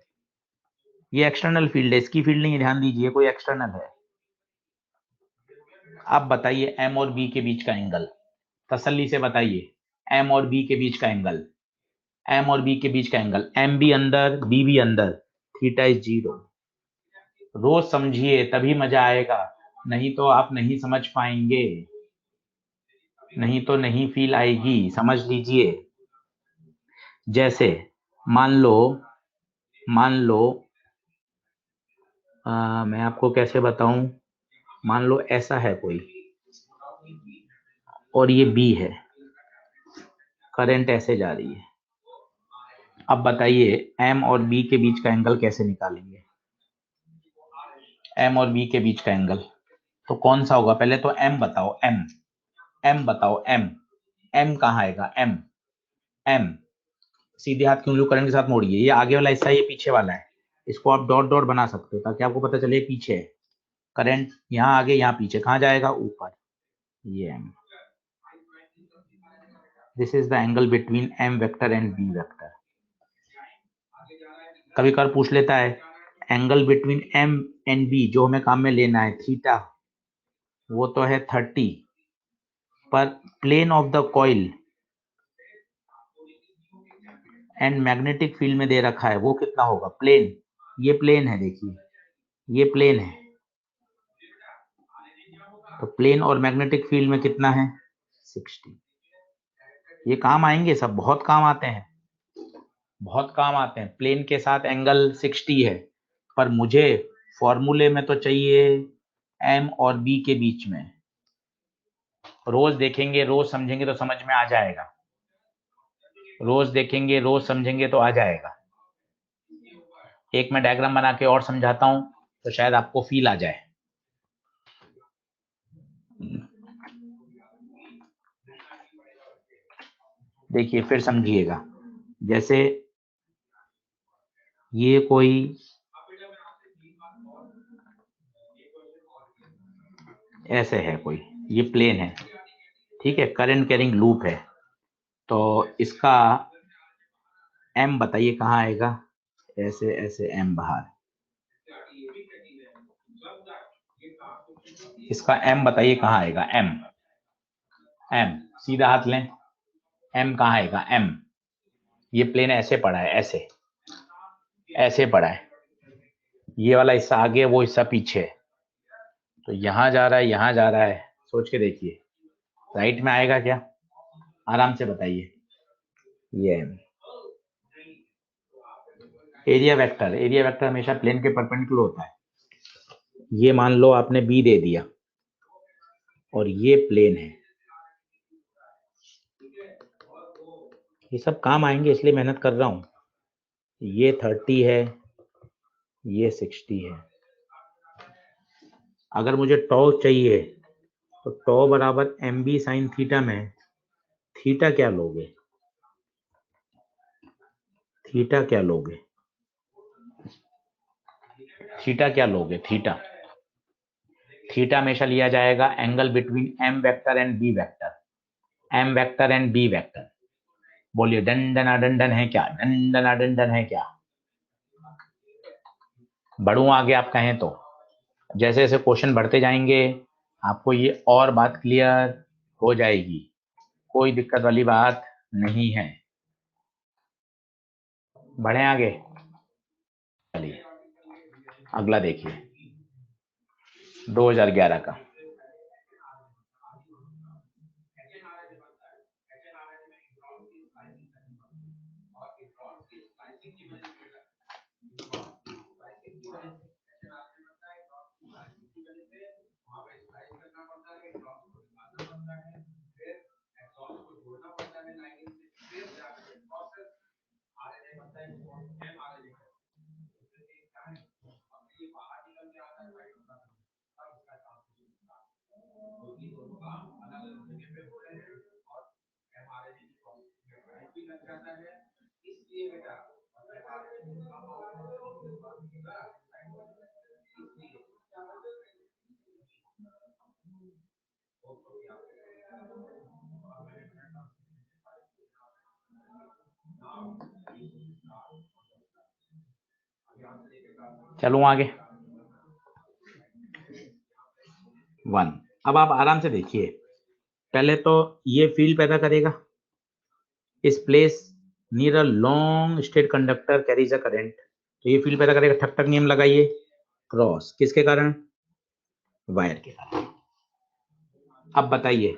ये एक्सटर्नल फील्ड है, इसकी फील्ड नहीं है, ध्यान दीजिए, कोई एक्सटर्नल है। अब बताइए m और b के बीच का एंगल, तसल्ली से बताइए, m और b के बीच का एंगल, m और b के बीच का एंगल, m भी अंदर b भी अंदर, थीटा इज 0। रोज समझिए तभी मजा आएगा, नहीं तो आप नहीं समझ पाएंगे, नहीं तो नहीं फील आएगी। समझ लीजिए, जैसे मान लो मैं आपको कैसे बताऊं, मान लो ऐसा है कोई और ये B है, करंट ऐसे जा रही है। अब बताइए M और B के बीच का एंगल कैसे निकालेंगे? M और B के बीच का एंगल तो कौन सा होगा? पहले तो M बताओ, M बताओ, M कहाँ आएगा? M सीधे हाथ की उंगली करंट के साथ मोड़िए, ये आगे वाला हिस्सा, ये पीछे वाला है, इसको आप डॉट डॉट बना सकते हो ताकि आपको पता चले पीछे है करंट, यहाँ आगे यहाँ पीछे, कहाँ जाएगा? ऊपर, ये M। This is the angle between M vector and B vector. कभी कभार पूछ लेता है angle between M and B जो हमें काम में लेना है थीटा, वो तो है 30, पर plane of the coil and magnetic field में दे रखा है वो कितना होगा? प्लेन, ये प्लेन है, देखिए ये प्लेन है, तो प्लेन और मैग्नेटिक फील्ड में कितना है? 60। ये काम आएंगे सब, बहुत काम आते हैं, बहुत काम आते हैं। प्लेन के साथ एंगल 60 है, पर मुझे फॉर्मूले में तो चाहिए M और B के बीच में। रोज देखेंगे, रोज समझेंगे तो समझ में आ जाएगा, रोज देखेंगे, रोज समझेंगे तो आ जाएगा। एक मैं डायग्राम बना के और समझाता हूं तो शायद आपको फील आ जाए। देखिए फिर समझिएगा, जैसे ये कोई ऐसे है कोई, ये प्लेन है, ठीक है, करंट कैरिंग लूप है, तो इसका M बताइए कहाँ आएगा? ऐसे ऐसे M बाहर, इसका M बताइए कहाँ आएगा? M सीधा हाथ लें, M कहाँ आएगा? M, ये प्लेन ऐसे पड़ा है, ऐसे पड़ा है, ये वाला हिस्सा आगे, वो हिस्सा पीछे, तो यहां जा रहा है, यहां जा रहा है, सोच के देखिए, राइट में आएगा क्या? आराम से बताइए। ये एरिया वेक्टर हमेशा प्लेन के परपेंडिकुलर होता है। ये मान लो आपने बी दे दिया और ये प्लेन है, ये सब काम आएंगे इसलिए मेहनत कर रहा हूं। ये 30 है, ये 60 है। अगर मुझे टॉ चाहिए तो टॉ बराबर एम बी साइन थीटा में थीटा क्या लोगे? थीटा क्या लोगे? थीटा क्या लोगे? थीटा थीटा हमेशा लिया जाएगा angle between M vector and B vector, M vector and B vector. बोलिए डंडन डंडन है क्या? डंडन डंडन है क्या? बढ़ूं आगे आप कहें तो। जैसे जैसे क्वेश्चन बढ़ते जाएंगे आपको ये और बात क्लियर हो जाएगी, कोई दिक्कत वाली बात नहीं है। बढ़े आगे, चलिए अगला देखिए 2011 का। चलूं आगे 1। अब आप आराम से देखिए, पहले तो ये फील्ड पैदा करेगा इस place near a long straight conductor carries a current, तो ये फील्ड पैदा करेगा। ठक ठक नियम लगाइए, क्रॉस किसके कारण? वायर के कारण। अब बताइए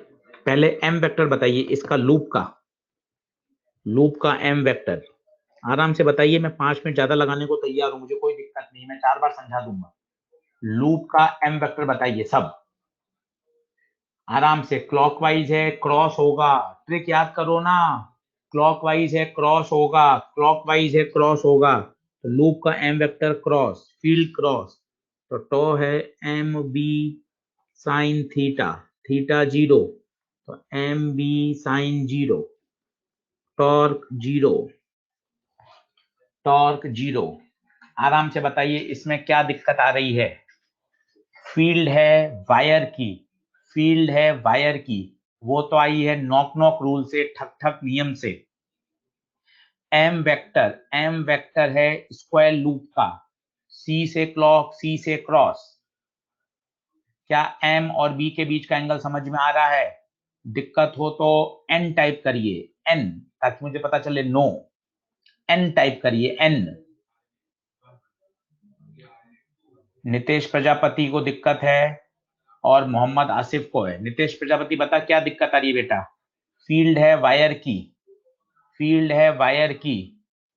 पहले एम वेक्टर बताइए इसका, लूप का एम वेक्टर आराम से बताइए। मैं 5 मिनट ज्यादा लगाने को तैयार हूं, मुझे कोई दिक्कत नहीं, मैं 4 बार समझा दूंगा। लूप का एम वेक्टर बताइए सब आराम से। क्लॉकवाइज है क्रॉस होगा, ट्रिक याद करो ना, क्लॉकवाइज है क्रॉस होगा, क्लॉकवाइज है क्रॉस होगा। तो लूप का M vector cross, field cross, तो टॉ है M B sine theta, theta 0, तो M B sine 0, torque 0, torque 0। आराम से बताइए इसमें क्या दिक्कत आ रही है? फील्ड है वायर की, फील्ड है वायर की, वो तो आई है नॉक नॉक रूल से, ठक ठक नियम से। एम वेक्टर है स्क्वायर लूप का, सी से क्लॉक, सी से क्रॉस। क्या एम और बी के बीच का एंगल समझ में आ रहा है? दिक्कत हो तो एन टाइप करिए, एन, ताकि मुझे पता चले नो। एन टाइप करिए, एन। नितेश प्रजापति को दिक्कत है और मोहम्मद आसिफ को है। नितेश प्रजापति बता क्या दिक्कत आ रही है बेटा? फील्ड है वायर की, फील्ड है वायर की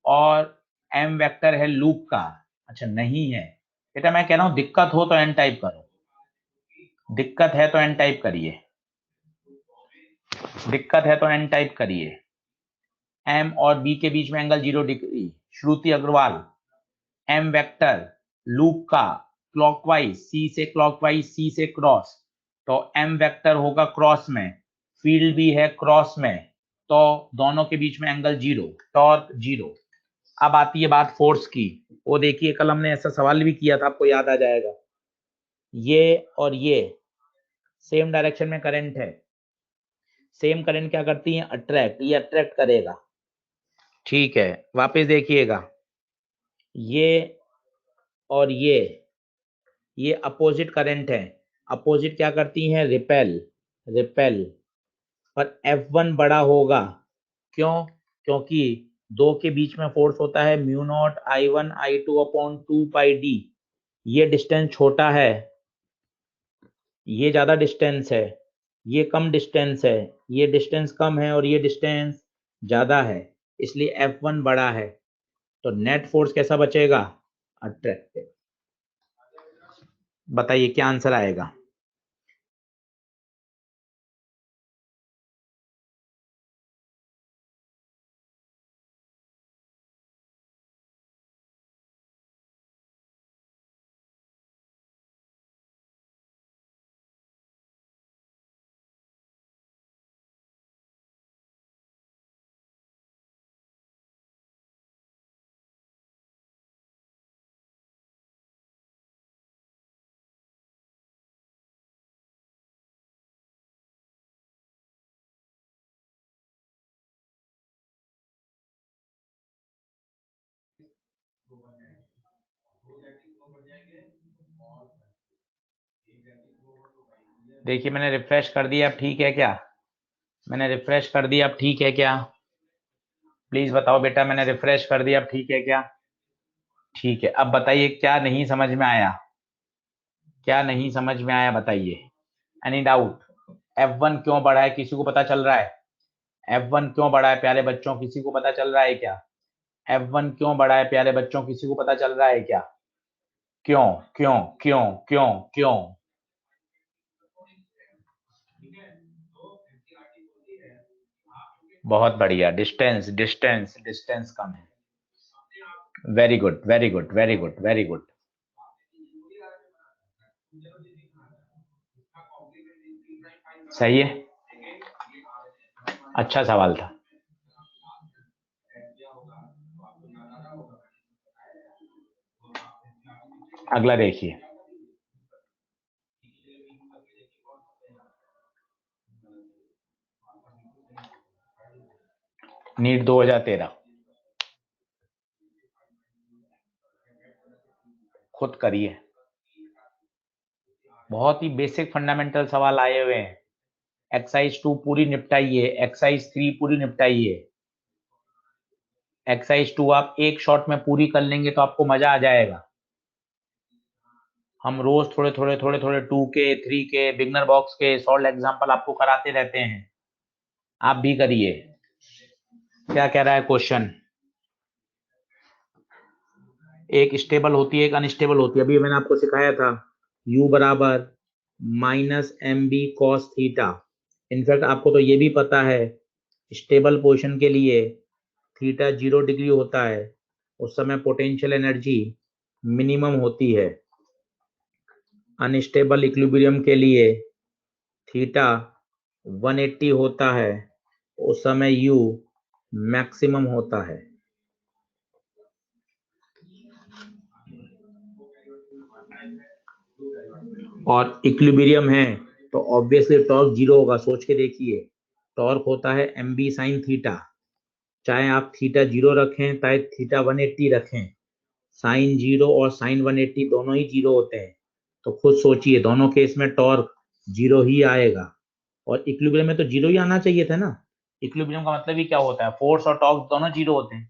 और एम वेक्टर है लूप का। अच्छा नहीं है बेटा, मैं कह रहा हूं दिक्कत हो तो एन टाइप करो, दिक्कत है तो एन टाइप करिए, दिक्कत है तो एन टाइप करिए। एम और बी के बीच में एंगल 0 डिग्री, श्रुति अग्रवाल। एम वेक्टर लूप का क्लॉकवाइज, सी से क्लॉकवाइज, सी से क्रॉस, तो एम वेक्टर होगा क्रॉस में, फील्ड भी है क्रॉस में, तो दोनों के बीच में एंगल 0, टॉर्क 0। अब आती है बात फोर्स की, वो देखिए कल हमने ऐसा सवाल भी किया था, आपको याद आ जाएगा। ये और ये सेम डायरेक्शन में करंट है, सेम करंट क्या करती है? अट्रैक्ट, ये अट्रैक्ट करेगा। ठीक है वापस देखिएगा, ये और ये अपोजिट करंट है, अपोजिट क्या करती हैं? Repel, repel. पर F1 बड़ा होगा, क्यों? क्योंकि दो के बीच में फोर्स होता है mu not I1 I2 upon 2 pi D. ये डिस्टेंस छोटा है, ये ज्यादा डिस्टेंस है, ये कम डिस्टेंस है, ये डिस्टेंस कम है और ये डिस्टेंस ज्यादा है, इसलिए F1 बड़ा है, तो नेट फोर्स कैसा बचेगा? अट्रैक्टिव। बताइए क्या आंसर आएगा? देखिए मैंने रिफ्रेश कर दिया, अब ठीक है क्या? मैंने रिफ्रेश कर दिया, अब ठीक है क्या? प्लीज बताओ बेटा, मैंने रिफ्रेश कर दिया, अब ठीक है क्या? ठीक है, अब बताइए क्या नहीं समझ में आया? क्या नहीं समझ में आया बताइए? Any doubt? F1 क्यों बढ़ा है, किसी को पता चल रहा है? F1 क्यों बढ़ा है प्यारे बच्चों, किसी को पता चल रहा है क्या? F1 क्यों बढ़ा है प्यारे बच्चों, किसी को पता चल रहा है क्या? क्यों? क्यों? क्यों? क्यों? क्यों? बहुत बढ़िया, डिस्टेंस डिस्टेंस डिस्टेंस कम है। Very good, very good, very good, very good. सही है, अच्छा सवाल था। अगला देखिए, नीट 2013, खुद करिए। बहुत ही बेसिक फंडामेंटल सवाल आए हुए हैं। एक्सरसाइज 2 पूरी निपटाइए, एक्सरसाइज 3 पूरी निपटाइए। एक्सरसाइज 2 आप एक शॉट में पूरी कर लेंगे तो आपको मजा आ जाएगा। हम रोज थोड़े थोड़े थोड़े थोड़े 2 के 3 के बिगनर बॉक्स के सॉल्व एग्जांपल आपको कराते रहते हैं, आप भी करिए। क्या कह रहा है क्वेश्चन? एक स्टेबल होती है, एक अनस्टेबल होती है, अभी मैंने आपको सिखाया था। U बराबर -mb cos थीटा। इनफैक्ट आपको तो ये भी पता है, स्टेबल पोजीशन के लिए थीटा 0 डिग्री होता है, उस समय पोटेंशियल एनर्जी मिनिमम होती है। अनस्टेबल इक्विलिब्रियम के लिए थीटा 180 होता है, उस समय U मैक्सिमम होता है। और इक्विलिब्रियम है तो ऑब्वियसली टॉर्क 0 होगा, सोच के देखिए। टॉर्क होता है mb sin थीटा, चाहे आप थीटा 0 रखें चाहे थीटा 180 रखें, साइन 0 और साइन 180 दोनों ही 0 होते हैं। तो खुद सोचिए, दोनों केस में टॉर्क 0 ही आएगा, और इक्विलिब्रियम में तो 0 ही आना चाहिए था ना। इक्विलिब्रियम का मतलब ही क्या होता है? फोर्स और टॉर्क दोनों 0 होते हैं,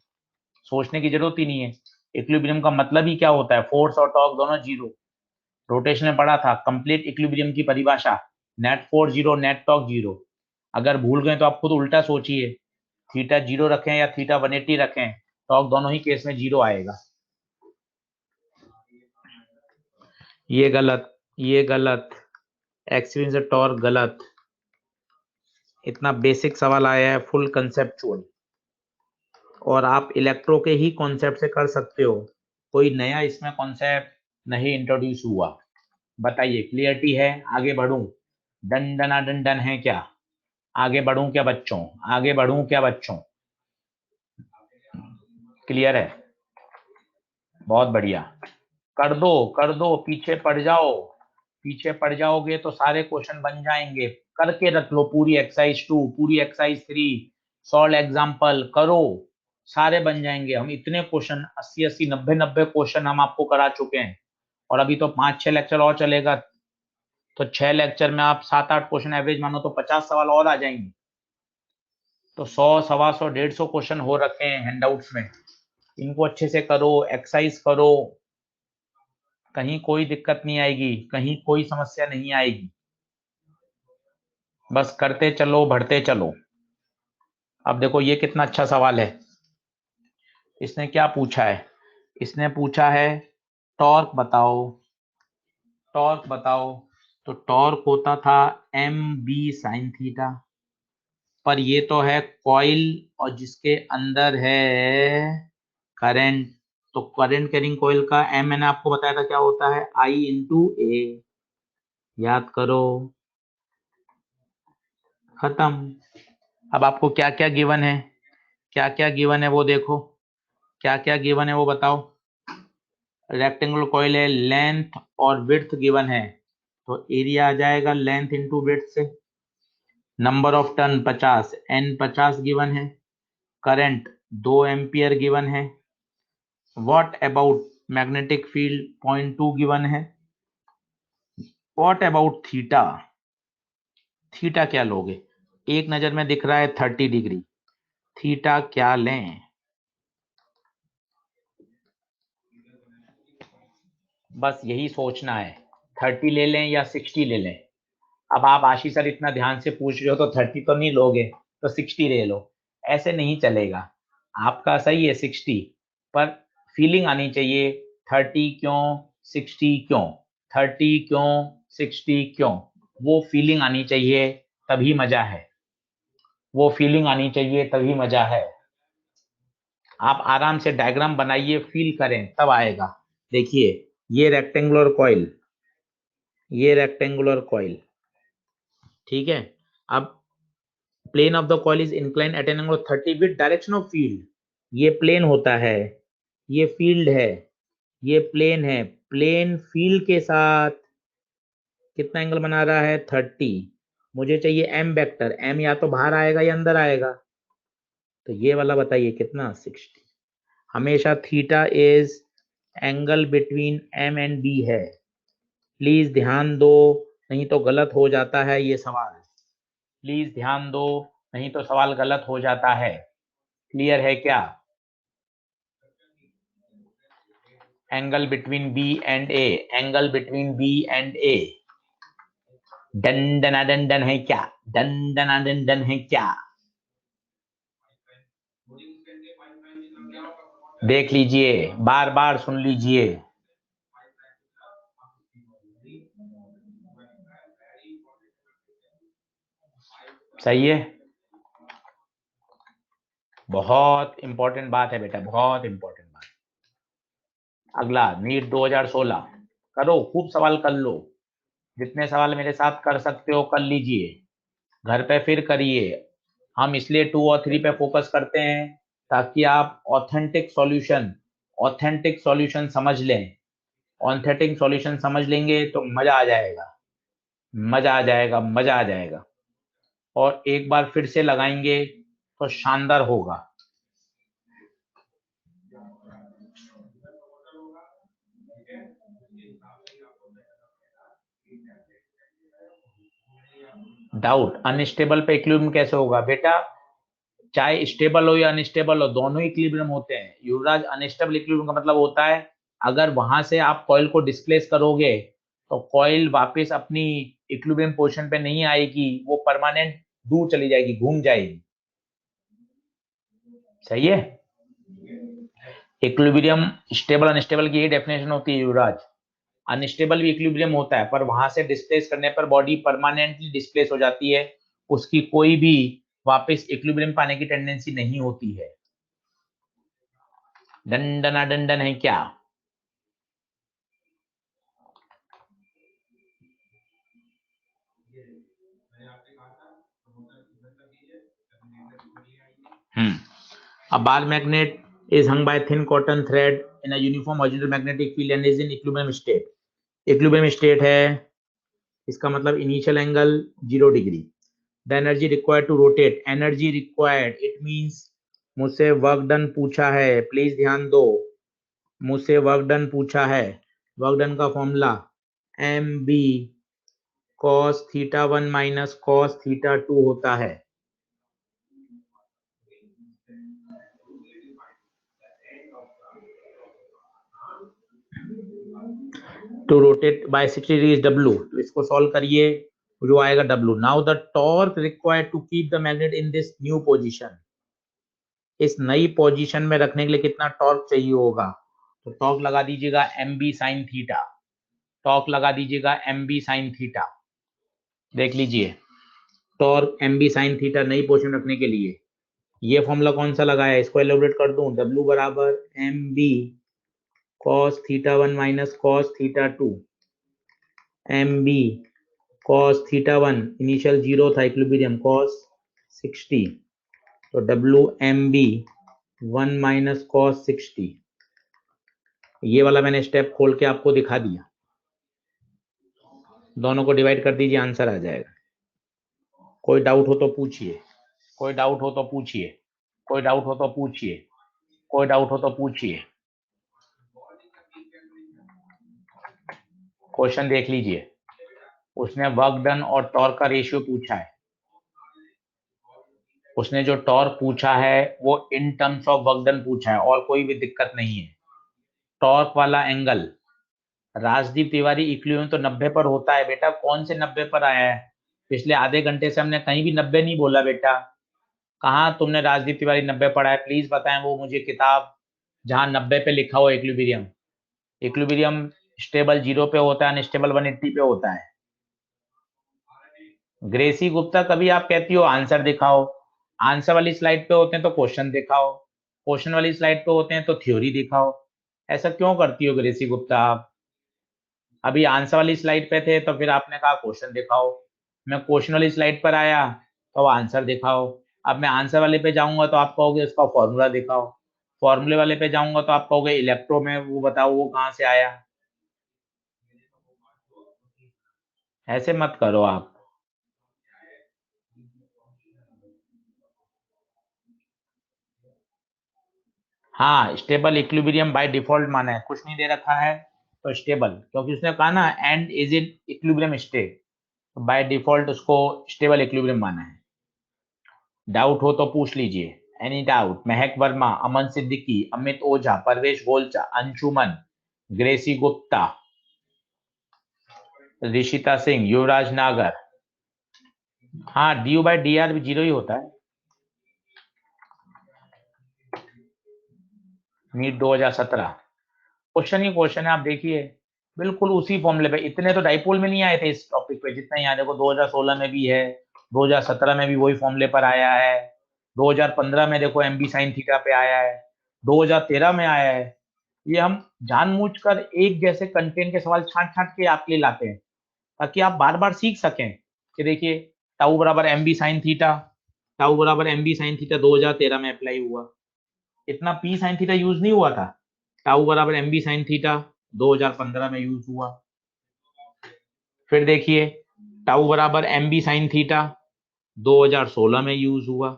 सोचने की जरूरत ही नहीं है। इक्विलिब्रियम का मतलब ही क्या होता है? फोर्स और टॉर्क दोनों 0। रोटेशन में पढ़ा था कंप्लीट इक्विलिब्रियम की परिभाषा, नेट फोर्स 0 नेट टॉर्क 0। अगर भूल गए तो आप खुद उल्टा सोचिए, थीटा 0 रखें या थीटा 180 रखें, टॉर्क दोनों ही केस में 0 आएगा। ये गलत, ये गलत, एक्सपीरियंस टॉर्क गलत। इतना बेसिक सवाल आया है, फुल कंसेप्चुअल, और आप इलेक्ट्रो के ही कॉन्सेप्ट से कर सकते हो, कोई नया इसमें कॉन्सेप्ट नहीं इंट्रोड्यूस हुआ। बताइए क्लियरिटी है? आगे बढ़ूं? डन डना डन डन है क्या? आगे बढ़ूं क्या बच्चों? आगे बढ़ूं क्या बच्चों? क्लियर है? बहुत बढ़िया। कर दो, कर दो, पीछे पड़ जाओ। पीछे पड़ जाओगे तो सारे क्वेश्चन बन जाएंगे। करके रख लो पूरी एक्सरसाइज 2, पूरी एक्सरसाइज 3, सॉल्व एग्जाम्पल करो, सारे बन जाएंगे। हम इतने क्वेश्चन 80-80 90-90 क्वेश्चन हम आपको करा चुके हैं, और अभी तो 5-6 लेक्चर और चलेगा, तो 6 लेक्चर में आप 7-8 क्वेश्चन एवरेज मानो तो 50 सवाल और आ जाएंगे। तो 100, 125, 150 क्वेश्चन हो रखे हैं हैंडआउट्स में, इनको अच्छे से करो, एक्सरसाइज करो, कहीं कोई दिक्कत नहीं आएगी, कहीं कोई समस्या नहीं आएगी। बस करते चलो, बढ़ते चलो। अब देखो ये कितना अच्छा सवाल है। इसने क्या पूछा है? इसने पूछा है टॉर्क बताओ, टॉर्क बताओ। तो टॉर्क होता था एम बी साइन थीटा, पर ये तो है कॉइल और जिसके अंदर है करंट। तो करंट कैरिंग कॉइल का एम मैंने आपको बताया था क्या होता है, आई इंटू ए। याद करो, खत्म। अब आपको क्या क्या गिवन है, क्या क्या गिवन है वो देखो, क्या क्या गिवन है वो बताओ। रेक्टेंगुलर कॉइल है, लेंथ और विड्थ गिवन है, तो एरिया आ जाएगा लेंथ इंटू विड्थ से। Number of turn 50, N 50 given है। करंट 2 एम्पियर गिवन है। What about magnetic field 0.2 given है। व्हाट अबाउट थीटा, थीटा क्या लोगे? एक नजर में दिख रहा है 30 डिग्री, थीटा क्या लें? बस यही सोचना है, 30 ले लें या 60 ले लें। अब आप आशीष सर इतना ध्यान से पूछ रहे हो तो 30 तो नहीं लोगे, तो 60 ले लो। ऐसे नहीं चलेगा। आपका सही है 60, पर फीलिंग आनी चाहिए 30 क्यों, 60 क्यों, 30 क्यों, 60 क्यों, वो फीलिंग आनी चाहिए, तभी मजा है। वो फीलिंग आनी चाहिए तभी मजा है। आप आराम से डायग्राम बनाइए, फील करें, तब आएगा। देखिए ये रेक्टेंगुलर कॉइल, ये रेक्टेंगुलर कॉइल, ठीक है। अब plane of the coil is incline at an angle 30 with direction of field. ये प्लेन होता है, ये फील्ड है, ये प्लेन है। प्लेन फील्ड के साथ कितना एंगल बना रहा है, 30। मुझे चाहिए एम वेक्टर, एम या तो बाहर आएगा या अंदर आएगा, तो ये वाला बताइए कितना, 60। हमेशा theta is angle between M and B है। प्लीज ध्यान दो, नहीं तो गलत हो जाता है ये सवाल। प्लीज ध्यान दो, नहीं तो सवाल गलत हो जाता है। क्लियर है क्या? Angle between B and A, angle between B and A. Done डना डन डन है क्या, डन डना डन डन है क्या? देख लीजिए, बार बार सुन लीजिए। सही है, बहुत इंपॉर्टेंट बात है बेटा, बहुत इंपॉर्टेंट बात। अगला नीट 2016, करो, खूब सवाल कर लो। जितने सवाल मेरे साथ कर सकते हो कर लीजिए, घर पे फिर करिए। हम इसलिए 2 और 3 पे फोकस करते हैं ताकि आप ऑथेंटिक सॉल्यूशन समझ लें। ऑथेंटिक सॉल्यूशन समझ लेंगे तो मजा आ जाएगा, मजा आ जाएगा, मजा आ जाएगा। और एक बार फिर से लगाएंगे तो शानदार होगा। डाउट, अनस्टेबल पे इक्विलिब्रियम कैसे होगा बेटा? चाहे स्टेबल हो या अनस्टेबल हो, दोनों ही इक्विलिब्रियम होते हैं युवराज। अनस्टेबल इक्विलिब्रियम का मतलब होता है अगर वहां से आप कॉइल को डिस्प्लेस करोगे तो कॉइल वापस अपनी इक्विलिब्रियम पोजीशन पे नहीं आएगी, वो परमानेंट दूर चली जाएगी, घूम जाएगी। सही है। इक्विलिब्रियम स्टेबल अनस्टेबल की यही डेफिनेशन होती है युवराज। अनस्टेबल भी इक्विलिब्रियम होता है, पर वहां से डिस्प्लेस करने पर बॉडी परमानेंटली डिस्प्लेस हो जाती है, उसकी कोई भी वापस इक्विलिब्रियम पाने की टेंडेंसी नहीं होती है। दंडना दंडन है क्या? A bar magnet is hung by a thin cotton thread in a uniform horizontal magnetic field and is in equilibrium state. Equilibrium state है, इसका मतलब initial angle 0 degree. The energy required to rotate, energy required it means मुझसे वर्क डन पूछा है, प्लीज ध्यान दो। मुझसे वर्क डन पूछा है, वर्क डन का formula M B cos theta 1 minus cos theta 2 होता है। To rotate by 60 degree W, तो इसको सॉल्व करिए जो आएगा W। Now the torque required to keep the magnet in this new position, इस नई पोजीशन में रखने के लिए कितना टॉर्क चाहिए होगा? तो टॉर्क लगा दीजिएगा mb sin थीटा, टॉर्क लगा दीजिएगा mb sin थीटा। देख लीजिए, टॉर्क mb sin थीटा नई पोजीशन रखने के लिए ये फॉर्मूला कौन सा लगाया है, इसको एलोबरेट कर दूं। W बराबर mb cos theta 1 minus cos theta 2, mb cos theta 1 initial 0 था, इक्विलिब्रियम cos 60, तो W mb 1 माइनस cos 60। ये वाला मैंने स्टेप खोल के आपको दिखा दिया, दोनों को डिवाइड कर दीजिए, आंसर आ जाएगा। कोई डाउट हो तो पूछिए, कोई डाउट हो तो पूछिए, कोई डाउट हो तो पूछिए, कोई डाउट हो तो पूछिए। क्वेश्चन देख लीजिए, उसने वर्क डन और टॉर्क का रेशियो पूछा है। उसने जो टॉर्क पूछा है वो in terms of work done पूछा है, और कोई भी दिक्कत नहीं है। टॉर्क वाला एंगल राजदीप तिवारी इक्विलिब्रियम तो 90 पर होता है बेटा, कौन से 90 पर आया है? पिछले आधे घंटे से हमने कहीं भी 90 नहीं बोला बेटा। कहाँ तुमने राजदीप तिवारी 90 पढ़ा है? प्लीज बताएं वो मुझे किताब जहां 90 पे लिखा हो इक्विलिब्रियम। इक्विलिब्रियम स्टेबल 0 पे होता है, अनस्टेबल 180 पे होता है। ग्रेसी गुप्ता, कभी आप कहती हो आंसर दिखाओ, आंसर वाली स्लाइड पे होते हैं तो क्वेश्चन दिखाओ, क्वेश्चन वाली स्लाइड पे होते हैं तो थ्योरी दिखाओ। ऐसा क्यों करती हो ग्रेसी गुप्ता आप? अभी आंसर वाली स्लाइड पे थे तो फिर आपने कहा क्वेश्चन दिखाओ, मैं क्वेश्चन वाली स्लाइड पर आया तो आंसर दिखाओ। अब मैं आंसर वाले पे जाऊंगा तो आप कहोगे इसका फॉर्मूला दिखाओ, फॉर्मूले वाले पे जाऊंगा तो आप कहोगे इलेक्ट्रो में वो बताओ वो कहाँ से आया। ऐसे मत करो आप। हाँ, स्टेबल इक्विलिब्रियम बाय डिफॉल्ट माना है, कुछ नहीं दे रखा है तो स्टेबल, क्योंकि उसने कहा ना and is in equilibrium state, तो बाय डिफॉल्ट उसको स्टेबल इक्विलिब्रियम माना है। डाउट हो तो पूछ लीजिए, एनी डाउट। महक वर्मा, अमन सिद्दीकी, अमित ओझा, परवेश गोलचा, अंशुमन, ग्रेसी गुप्ता, ऋषिता सिंह, युवराज नागर। हाँ, ड्यू बाय डी आर भी 0 ही होता है। नीट 2017 क्वेश्चन ही क्वेश्चन है, आप देखिए बिल्कुल उसी फॉर्मूले पे। इतने तो डाइपोल में नहीं आए थे इस टॉपिक पे जितना यहाँ देखो 2016 में भी है, 2017 में भी वही फॉर्मूले पर आया है, 2015 में देखो एमबी साइन थीटा पे आया है, 2013 में आया है। ये हम जानबूझकर एक जैसे कंटेंट के सवाल छांट छांट के आपके लिए लाते हैं ताकि आप बार बार सीख सकें कि देखिए टाउ बराबर एमबी साइन थीटा, टाउ बराबर एमबी साइन थीटा 2013 में अप्लाई हुआ, इतना पी साइन थीटा यूज नहीं हुआ था। टाउ बराबर एमबी साइन थीटा 2015 में यूज हुआ। फिर देखिए टाउ बराबर एमबी साइन थीटा 2016 में यूज हुआ,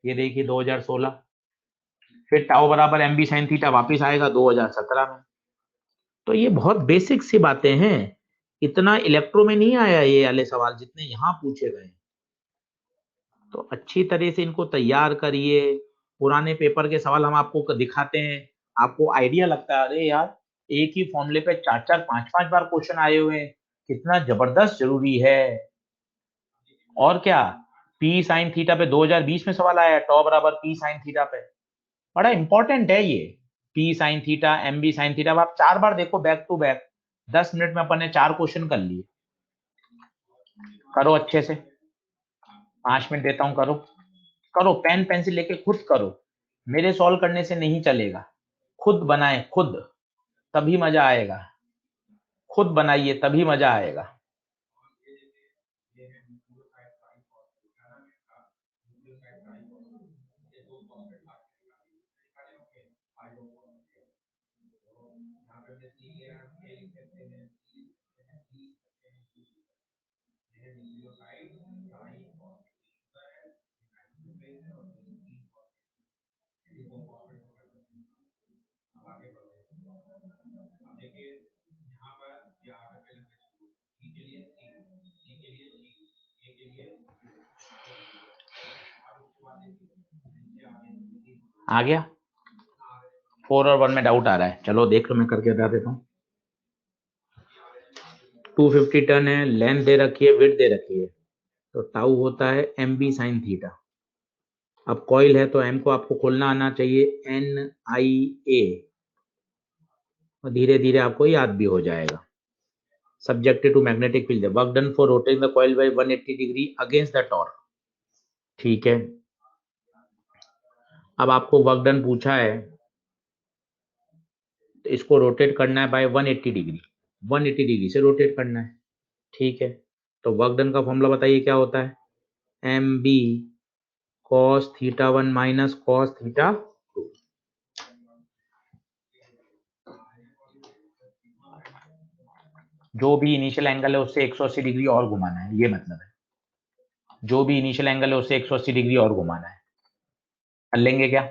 ये देखिए 2016। फिर टाउ बराबर एमबी साइन थीटा वापिस आएगा 2017 में। तो ये बहुत बेसिक सी बातें हैं, इतना इलेक्ट्रो में नहीं आया ये वाले सवाल जितने यहाँ पूछे गए। तो अच्छी तरह से इनको तैयार करिए, पुराने पेपर के सवाल हम आपको दिखाते हैं, आपको आइडिया लगता है अरे यार एक ही फॉर्मूले पे 4-4 5-5 बार क्वेश्चन आए हुए हैं, कितना जबरदस्त जरूरी है। और क्या, पी साइन थीटा पे 2020 में सवाल आया, टॉ बराबर पी साइन थीटा पे, बड़ा इंपॉर्टेंट है ये। P sine theta M B sine theta, आप 4 बार देखो बैक टू बैक, 10 मिनट में अपन ने 4 क्वेश्चन कर लिए। करो अच्छे से, 5 मिनट देता हूं, करो करो, पेन पेंसिल लेके खुद करो, मेरे सॉल्व करने से नहीं चलेगा। खुद बनाए खुद, तभी मजा आएगा, खुद बनाइए तभी मजा आएगा। आ गया, 4 और 1 में डाउट आ रहा है, चलो देख लो मैं करके बता देता हूँ। 250 टन है, लेंथ दे रखी है, विड्थ दे रखी है, तो टाउ होता है mb sin थीटा। अब कॉइल है तो m को आपको खोलना आना चाहिए NIA, और धीरे धीरे आपको याद भी हो जाएगा। Subjected to magnetic field, work done for rotating the coil by 180 degree against the torque. ठीक है, अब आपको वर्क डन पूछा है, तो इसको रोटेट करना है बाय 180 डिग्री, 180 डिग्री से रोटेट करना है। ठीक है, तो वर्क डन का फॉर्मूला बताइए क्या होता है, mb cos theta 1 minus cos theta 2। जो भी इनिशियल एंगल है उससे 180 डिग्री और घुमाना है, ये मतलब है, जो भी इनिशियल एंगल है उससे 180 डिग्री और घुमाना है। कर लेंगे क्या,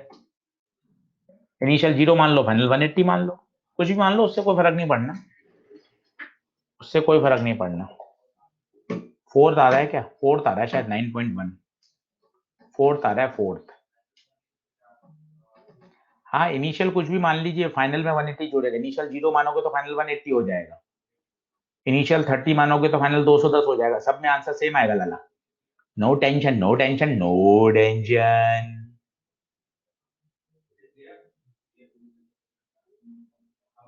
इनिशियल 0 मान लो, फाइनल 180 मान लो, कुछ भी मान लो, उससे कोई फर्क नहीं पड़ना, उससे कोई फर्क नहीं पड़ना। फोर्थ आ रहा है क्या, फोर्थ आ रहा है शायद 9.1, फोर्थ आ रहा है, फोर्थ। हाँ, इनिशियल कुछ भी मान लीजिए, फाइनल में 180 जोड़ेगा। इनिशियल 0 मानोगे तो फाइनल 180 हो जाएगा, इनिशियल 30 मानोगे तो फाइनल 210 हो जाएगा, सब में आंसर सेम आएगा लाला। No tension, no tension, no tension.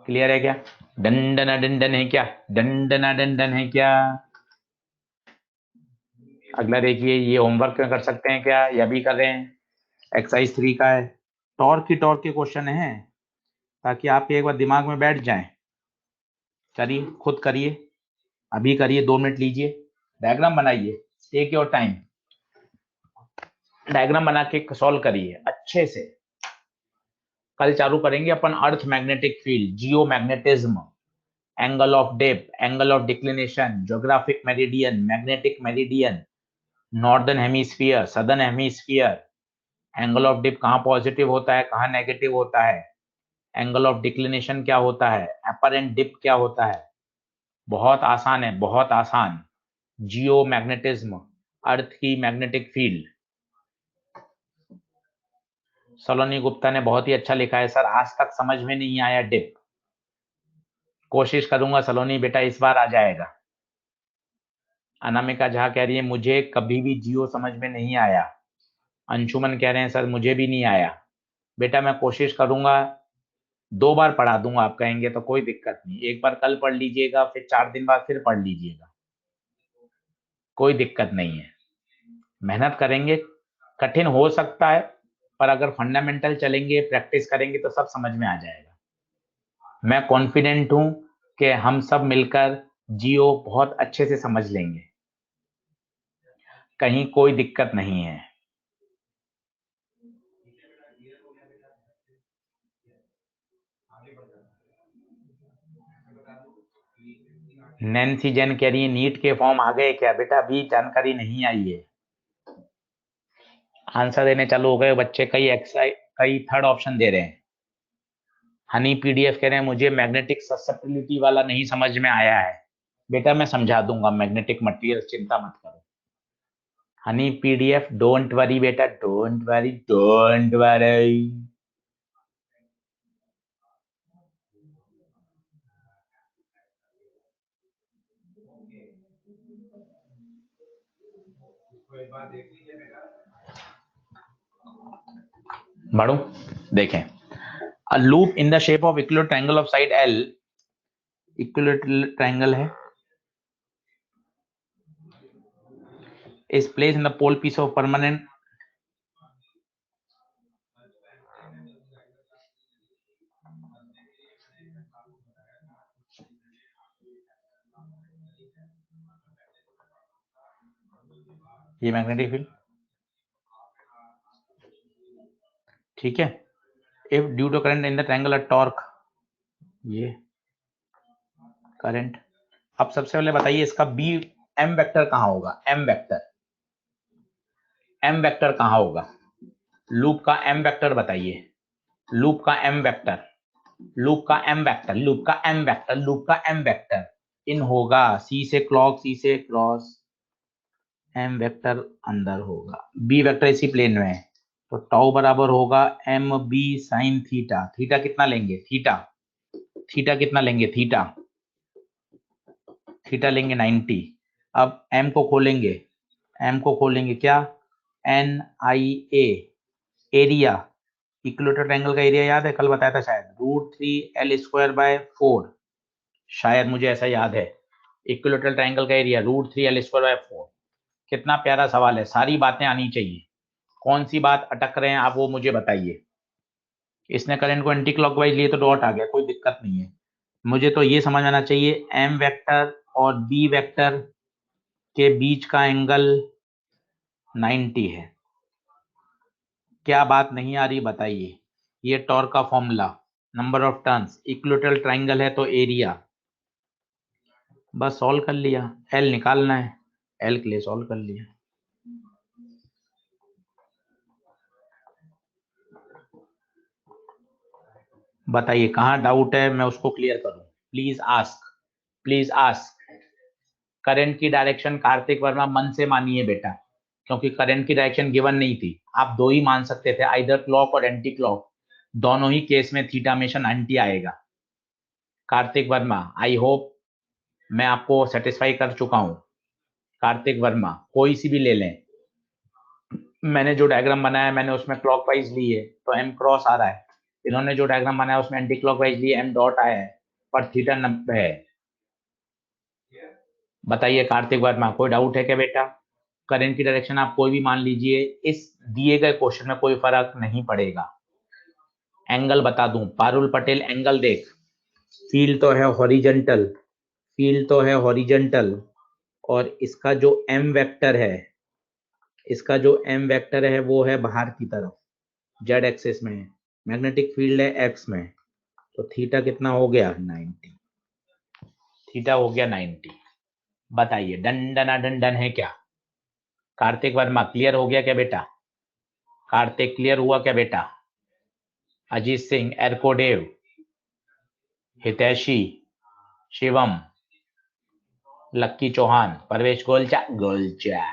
Clear है क्या, डंडना डंडन है क्या, डंडना डंडन है क्या। अगला देखिए, ये होमवर्क में कर सकते हैं क्या, या भी कर रहे हैं, एक्सरसाइज 3 का है, टॉर्क के क्वेश्चन है, ताकि आपके एक बार दिमाग में बैठ जाए। करिए, खुद करिए, अभी करिए, 2 मिनट लीजिए, डायग्राम बनाइए, टेक योर टाइम, डायग्राम बना के सॉल्व करिए अच्छे से। कल चालू करेंगे अपन earth magnetic field, geo magnetism, angle of depth, angle of declination, geographic meridian, magnetic meridian, northern hemisphere, southern hemisphere, angle of dip कहाँ पॉजिटिव होता है, कहाँ नेगेटिव होता है, एंगल ऑफ डिक्लिनेशन क्या होता है, अपरेंट डिप क्या होता है। बहुत आसान है, बहुत आसान। जियो मैग्नेटिज्म, अर्थ की मैग्नेटिक फील्ड। सलोनी गुप्ता ने बहुत ही अच्छा लिखा है, सर आज तक समझ में नहीं आया डिप। कोशिश करूंगा सलोनी बेटा इस बार आ जाएगा। अनामिका झा कह रही है मुझे कभी भी जियो समझ में नहीं आया। अंशुमन कह रहे हैं सर मुझे भी नहीं आया। बेटा मैं कोशिश करूंगा, 2 बार पढ़ा दूंगा, आप कहेंगे तो कोई दिक्कत नहीं, एक बार कल पढ़ लीजिएगा, फिर 4 दिन बाद फिर पढ़ लीजिएगा, कोई दिक्कत नहीं है। मेहनत करेंगे, कठिन हो सकता है, पर अगर फंडामेंटल चलेंगे, प्रैक्टिस करेंगे तो सब समझ में आ जाएगा। मैं कॉन्फिडेंट हूं कि हम सब मिलकर जियो बहुत अच्छे से समझ लेंगे, कहीं कोई दिक्कत नहीं है। नैन्सी जैन कह रही है नीट के फॉर्म आ गए क्या, बेटा अभी जानकारी नहीं आई है, आंसर देने चालू हो गए बच्चे, कई थर्ड ऑप्शन दे रहे हैं। हनी पीडीएफ कह रहे हैं मुझे मैग्नेटिक ससेप्टिबिलिटी वाला नहीं समझ में आया है। बेटा मैं समझा दूंगा मैग्नेटिक मटेरियल, चिंता मत करो। हनी पीडीएफ डोंट वरी बेटा, डोंट वरी, डोंट वरी। बढ़ू, देखें, a loop in the shape of equilateral triangle of side L, equilateral triangle है, is placed in the pole piece of permanent ये मैग्नेटिक फील्ड, ठीक है। If due to current in the triangle a torque, ये करंट। अब सबसे पहले बताइए इसका बी एम वेक्टर कहाँ होगा, एम वेक्टर, एम वेक्टर कहाँ होगा, लूप का एम वेक्टर बताइए, लूप का एम वेक्टर, लूप का एम वेक्टर, लूप का एम वेक्टर, लूप का एम वेक्टर इन होगा, सी से क्लॉक, सी से क्रॉस, एम वेक्टर अंदर होगा, बी वेक्टर इसी प्लेन में है, तो टाउ बराबर होगा M B sine theta. Theta कितना लेंगे, थीटा, थीटा कितना लेंगे, थीटा थीटा लेंगे 90। अब m को खोलेंगे क्या, NIA, एरिया, इक्विलेटरल ट्रायंगल का एरिया याद है, कल बताया था शायद, √3L²/4, शायद मुझे ऐसा याद है। इक्विलेटरल ट्रायंगल का एरिया √3L²/4। कितना प्यारा सवाल है, सारी बातें आनी चाहिए। कौन सी बात अटक रहे हैं आप वो मुझे बताइए। इसने करंट को एंटी क्लॉकवाइज लिए तो डॉट आ गया, कोई दिक्कत नहीं है। मुझे तो ये समझ आना चाहिए m वेक्टर और b वेक्टर के बीच का एंगल 90 है। क्या बात नहीं आ रही बताइए। ये टॉर्क का formula, number of turns, equilateral triangle है तो एरिया, बस सॉल्व कर लिया। L निकालना है, L के लिए सॉल्व कर लिया। बताइए कहाँ डाउट है, मैं उसको क्लियर करूं। Please ask. करंट की डायरेक्शन कार्तिक वर्मा मन से मानिए बेटा, क्योंकि करंट की डायरेक्शन गिवन नहीं थी। आप दो ही मान सकते थे, आइदर क्लॉक और एंटी क्लॉक। दोनों ही केस में थीटा हमेशा 90 आएगा। कार्तिक वर्मा, आई होप मैं आपको सेटिस्फाई कर चुका हूं। कार्तिक वर्मा कोई सी भी ले लें, मैंने जो डायग्राम बनाया मैंने उसमें क्लॉकवाइज ली है तो m क्रॉस आ रहा है, इन्होंने जो डायग्राम बनाया उसमें एंटी क्लॉकवाइज ली m डॉट आया है, पर थीटा 90 है। बताइए कार्तिक वर्मा, कोई डाउट है क्या बेटा? करंट की डायरेक्शन आप कोई भी मान लीजिए, इस दिए गए क्वेश्चन में कोई फर्क नहीं पड़ेगा। एंगल बता दूं, पारुल पटेल एंगल देख, फील्ड तो है हॉरिजॉन्टल, और इसका जो m वेक्टर है वो है बाहर की तरफ, z एक्सिस में है, मैग्नेटिक फील्ड है x में, तो थीटा कितना हो गया 90। थीटा हो गया 90। बताइए डंडन है क्या? कार्तिक वर्मा क्लियर हो गया क्या बेटा? कार्तिक क्लियर हुआ क्या बेटा? अजीत सिंह, एरकोडेव, हितैषी, शिवम, लक्की चौहान, परवेश गोलचा।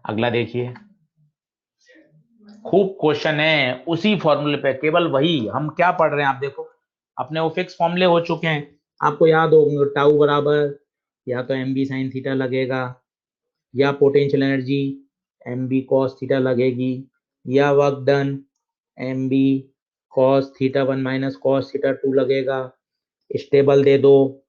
अगला देखिए, खूब क्वेश्चन है उसी फॉर्मूले पे, केवल वही हम क्या पढ़ रहे हैं आप देखो, अपने वो फिक्स फॉर्मूले हो चुके हैं, आपको याद होंगे, टाउ बराबर या तो mb sin थीटा लगेगा, या potential energy mb cos theta लगेगी, या work done mb cos θ1 minus cos θ2 लगेगा। स्टेबल दे दो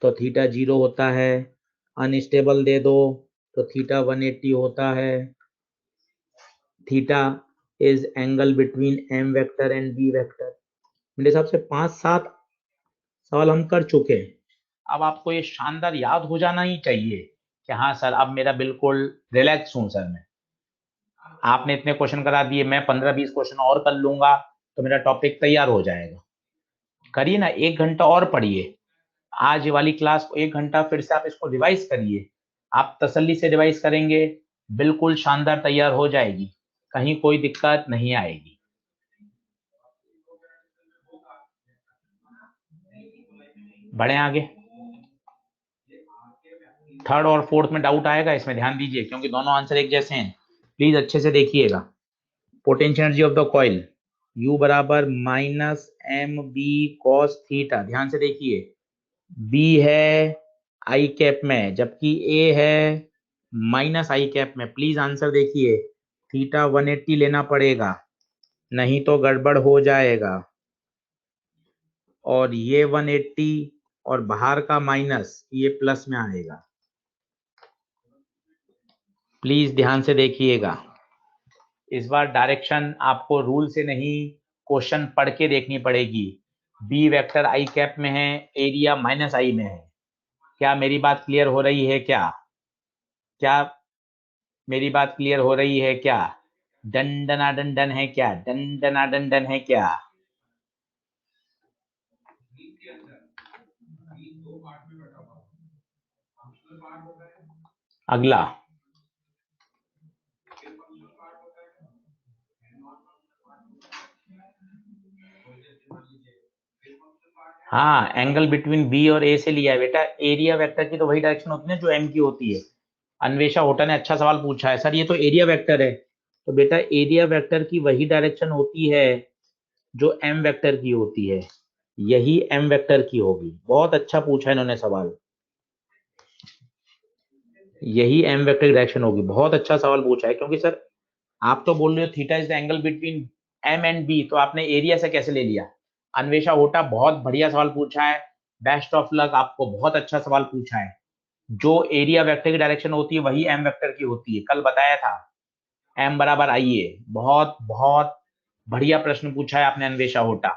तो थीटा 0 होता है, अनस्टेबल दे दो तो थीटा 180 होता है। Theta is angle between m vector and b vector. मेरे हिसाब से 5-7 सवाल हम कर चुके हैं। अब आपको ये शानदार याद हो जाना ही चाहिए कि हाँ सर अब मेरा बिल्कुल रिलैक्स हूं सर मैं। आपने इतने क्वेश्चन करा दिए, मैं 15-20 क्वेश्चन और कर लूंगा तो मेरा टॉपिक तैयार हो जाएगा। करिए ना, 1 घंटा और पढ़िए, आज वाली क्लास को 1 घंटा फिर से आप इसको रिवाइज करिए। आप तसल्ली से रिवाइज करेंगे, बिल्कुल शानदार तैयार हो जाएगी, कहीं कोई दिक्कत नहीं आएगी। बढ़े आगे। थर्ड और फोर्थ में डाउट आएगा, इसमें ध्यान दीजिए क्योंकि दोनों आंसर एक जैसे हैं, प्लीज अच्छे से देखिएगा। Potential energy of the coil U बराबर -mb cos थीटा, ध्यान से देखिए, B है आई कैप में जबकि A है माइनस आई कैप में। प्लीज आंसर देखिए, थीटा 180 लेना पड़ेगा, नहीं तो गड़बड़ हो जाएगा। और ये 180 और बाहर का माइनस ये प्लस में आएगा। प्लीज ध्यान से देखिएगा, इस बार डायरेक्शन आपको रूल से नहीं क्वेश्चन पढ़ के देखनी पड़ेगी। बी वेक्टर आई कैप में है, एरिया माइनस आई में है। क्या मेरी बात क्लियर हो रही है क्या? क्या मेरी बात क्लियर हो रही है क्या? डंडना डंडन है क्या? डंडना डंडन है क्या? अगला, हाँ एंगल बिटवीन बी और ए से लिया है बेटा। एरिया वेक्टर की तो वही डायरेक्शन होती है जो एम की होती है। अन्वेषा होटा ने अच्छा सवाल पूछा है, सर ये तो एरिया वेक्टर है, तो बेटा एरिया वेक्टर की वही डायरेक्शन होती है जो एम वेक्टर की होती है। यही एम वेक्टर की होगी। बहुत अच्छा पूछा इन्होंने सवाल, यही एम वेक्टर की डायरेक्शन होगी। बहुत अच्छा सवाल पूछा है, क्योंकि सर आप तो बोल रहे हो theta is the angle between M and B, तो आपने एरिया से कैसे ले लिया? अन्वेषा होटा बहुत बढ़िया सवाल पूछा है, बेस्ट ऑफ लक, आपको बहुत अच्छा सवाल पूछा है। जो एरिया वेक्टर की डायरेक्शन होती है वही एम वेक्टर की होती है, कल बताया था, एम बराबर आई ए। बहुत बहुत बढ़िया प्रश्न पूछा है आपने अन्वेषा होटा।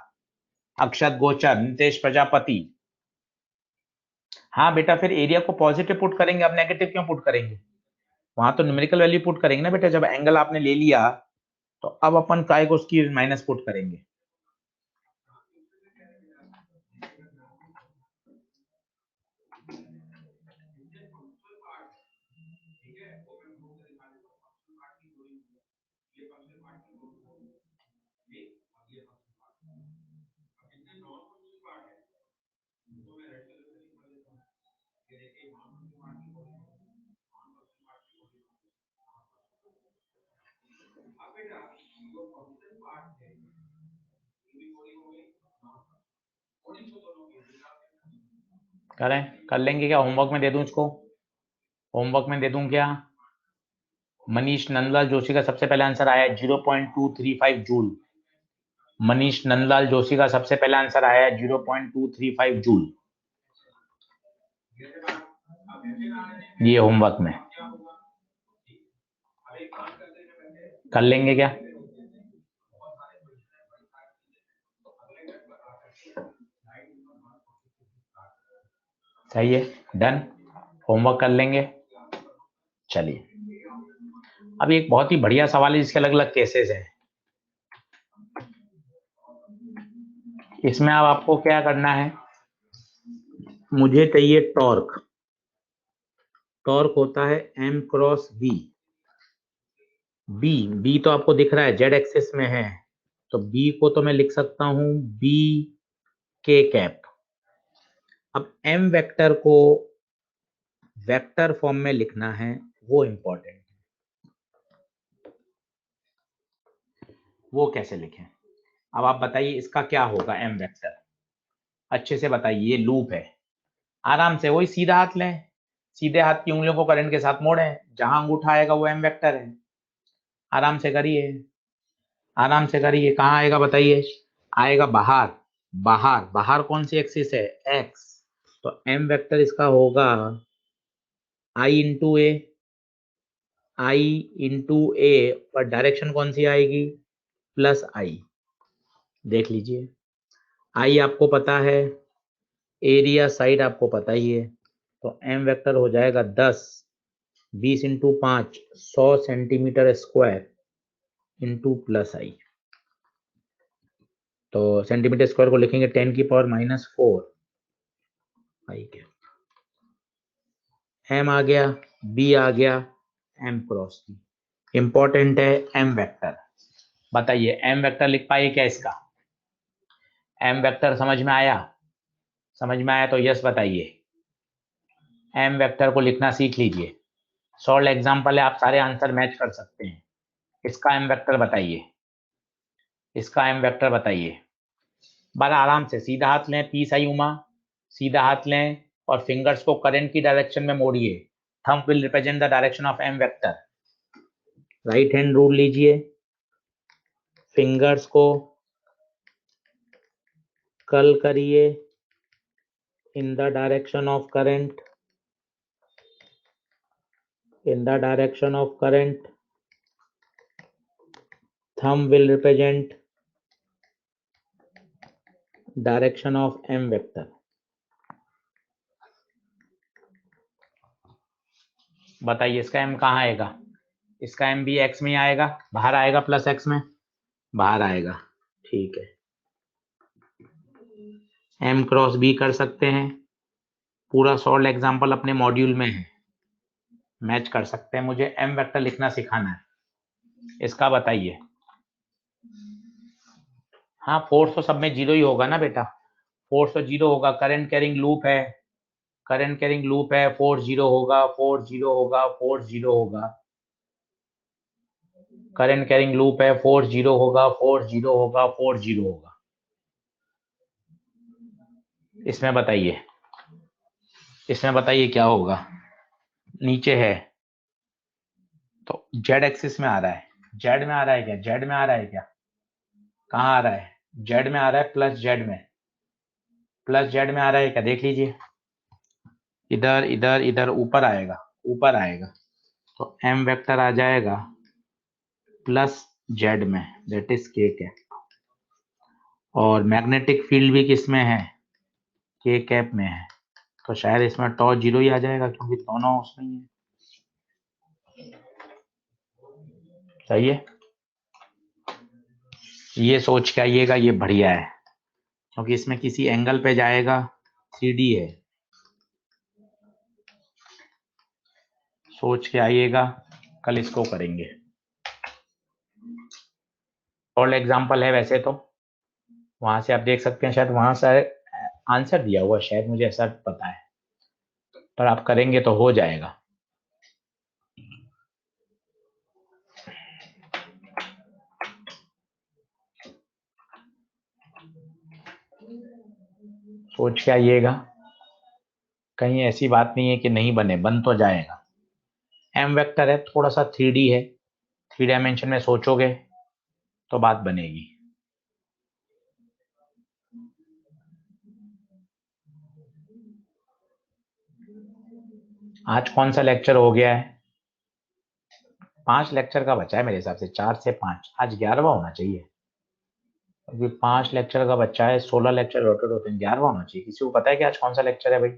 अक्षत गोचर, नितेश प्रजापति। हाँ बेटा, फिर एरिया को पॉजिटिव पुट करेंगे, अब नेगेटिव क्यों पुट करेंगे? वहां तो न्यूमेरिकल वैल्यू पुट करेंगे ना बेटा, जब एंगल आपने ले लिया तो अब अपन काय को उसकी माइनस पुट करेंगे। करें, कर लेंगे क्या? होमवर्क में दे दूं इसको? होमवर्क में दे दूं क्या? मनीष नंदलाल जोशी का सबसे पहला आंसर आया है 0.235 जूल। मनीष नंदलाल जोशी का सबसे पहला आंसर आया है 0.235 जूल। ये होमवर्क में कर लेंगे क्या? सही है, डन, होमवर्क कर लेंगे। चलिए, अब एक बहुत ही बढ़िया सवाल है जिसके अलग अलग केसेस हैं। इसमें अब आपको क्या करना है, मुझे चाहिए टॉर्क। टॉर्क होता है m क्रॉस b। b तो आपको दिख रहा है जेड एक्सिस में है, तो b को तो मैं लिख सकता हूं b के कैप। अब m वेक्टर को वेक्टर फॉर्म में लिखना है, वो इंपॉर्टेंट। वो कैसे लिखें? अब आप बताइए इसका क्या होगा m वेक्टर, अच्छे से बताइए। ये लूप है, आराम से वही सीधा हाथ लें, सीधे हाथ की उंगलियों को करंट के साथ मोड़ें, जहां अंगूठा आएगा वो m वेक्टर है। आराम से करिए, आराम से करिए। कहाँ आएगा बताइए? आएगा बाहर। बाहर, बाहर कौन सी एक्सिस है? x। तो m वेक्टर इसका होगा i into A. I into A, पर डायरेक्शन कौन सी आएगी? Plus I. देख लीजिए, आई आपको पता है, एरिया साइड आपको पता ही है, तो m वेक्टर हो जाएगा 10, 20 into 5, 100 centimetre square into plus I. तो सेंटीमीटर स्क्वायर को लिखेंगे 10 की पावर -4 आई के। m आ गया, b आ गया, m क्रॉस b। इंपॉर्टेंट है m वेक्टर। बताइए m वेक्टर लिख पाए क्या इसका? m वेक्टर समझ में आया? समझ में आया तो यस बताइए। m वेक्टर को लिखना सीख लीजिए, सॉल्व एग्जाम्पल है, आप सारे आंसर मैच कर सकते हैं। इसका m वेक्टर बताइए, इसका m वेक्टर बताइए। बड़ा आराम से सीधा हाथ लें, पी सही उमा, सीधा हाथ लें और फिंगर्स को करंट की डायरेक्शन में मोड़िए। Thumb will represent the direction of m vector. Right hand rule लीजिए, फिंगर्स को कर्ल करिए in the direction of current, in the direction of current. Thumb will represent direction of m vector. बताइए इसका m कहाँ आएगा? इसका m भी x में ही आएगा, बाहर आएगा प्लस x में, बाहर आएगा। ठीक है, m क्रॉस b कर सकते हैं, पूरा सॉल्व एग्जाम्पल अपने मॉड्यूल में है, मैच कर सकते हैं। मुझे m वेक्टर लिखना सिखाना है, इसका बताइए। हाँ, फोर्स तो सब में जीरो ही होगा ना बेटा, फोर्स तो जीरो होगा, करंट कैरिंग लूप है, करंट कैरिंग लूप है, फोर्स जीरो होगा, फोर्स जीरो होगा, फोर्स जीरो होगा। करंट कैरिंग लूप है, फोर्स जीरो होगा, फोर्स जीरो होगा, फोर्स जीरो होगा। इसमें बताइए, इसमें बताइए क्या होगा। नीचे है तो जेड एक्सिस में आ रहा है, जेड में आ रहा है क्या, जेड में आ रहा है क्या, कहाँ आ रहा है, जेड में आ रहा है, प्लस जेड में, प्लस जेड में आ रहा है क्या, देख लीजिए। इधर इधर इधर ऊपर आएगा, ऊपर आएगा तो एम वेक्टर आ जाएगा प्लस जेड में, दैट इज के कैप। और मैग्नेटिक फील्ड भी किस में है, के कैप में है, तो शायद इसमें टॉ 0 ही आ जाएगा क्योंकि दोनों उसमें ही है। सही है, ये सोच के आइएगा, ये बढ़िया है क्योंकि इसमें किसी एंगल पे जाएगा, 3D है, सोच के आइएगा, कल इसको करेंगे। और एग्जांपल है वैसे तो, वहां से आप देख सकते हैं, शायद वहां से आंसर दिया हुआ, शायद मुझे ऐसा पता है, पर आप करेंगे तो हो जाएगा। सोच के आइएगा, कहीं ऐसी बात नहीं है कि नहीं बने, बन तो जाएगा। एम वेक्टर है, थोड़ा सा 3D है, 3 डायमेंशन में सोचोगे तो बात बनेगी। आज कौन सा लेक्चर हो गया है, 5 लेक्चर का बचा है मेरे हिसाब से, 4 से 5, आज 11वां होना चाहिए, क्योंकि 5 लेक्चर का बच्चा है, 16 लेक्चर रोटेट होते हैं, 11वां होना चाहिए। किसी को पता है कि आज कौन सा लेक्चर है भाई,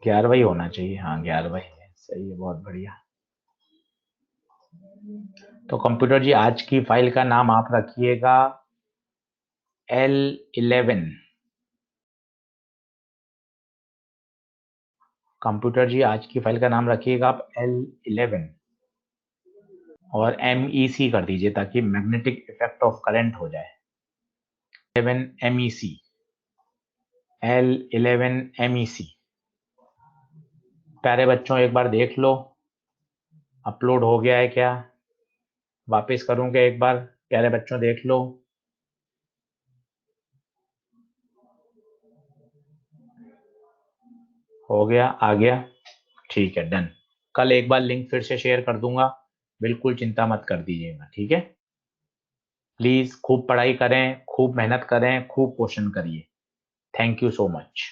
11वां ही होना चाहिए, हाँ 11वां ही है, सही है, बहुत बढ़िया। तो कंप्यूटर जी आज की फाइल का नाम आप रखिएगा L11। कंप्यूटर जी आज की फाइल का नाम रखिएगा आप L11 और MEC कर दीजिए ताकि मैग्नेटिक इफेक्ट ऑफ करंट हो जाए। 11 MEC, L11 MEC। प्यारे बच्चों एक बार देख लो अपलोड हो गया है क्या, वापस करूंगा एक बार, प्यारे बच्चों देख लो। हो गया, आ गया, ठीक है, डन। कल एक बार लिंक फिर से शेयर कर दूंगा, बिल्कुल चिंता मत कर दीजिएगा, ठीक है। प्लीज खूब पढ़ाई करें, खूब मेहनत करें, खूब क्वेश्चन करिए। Thank you so much.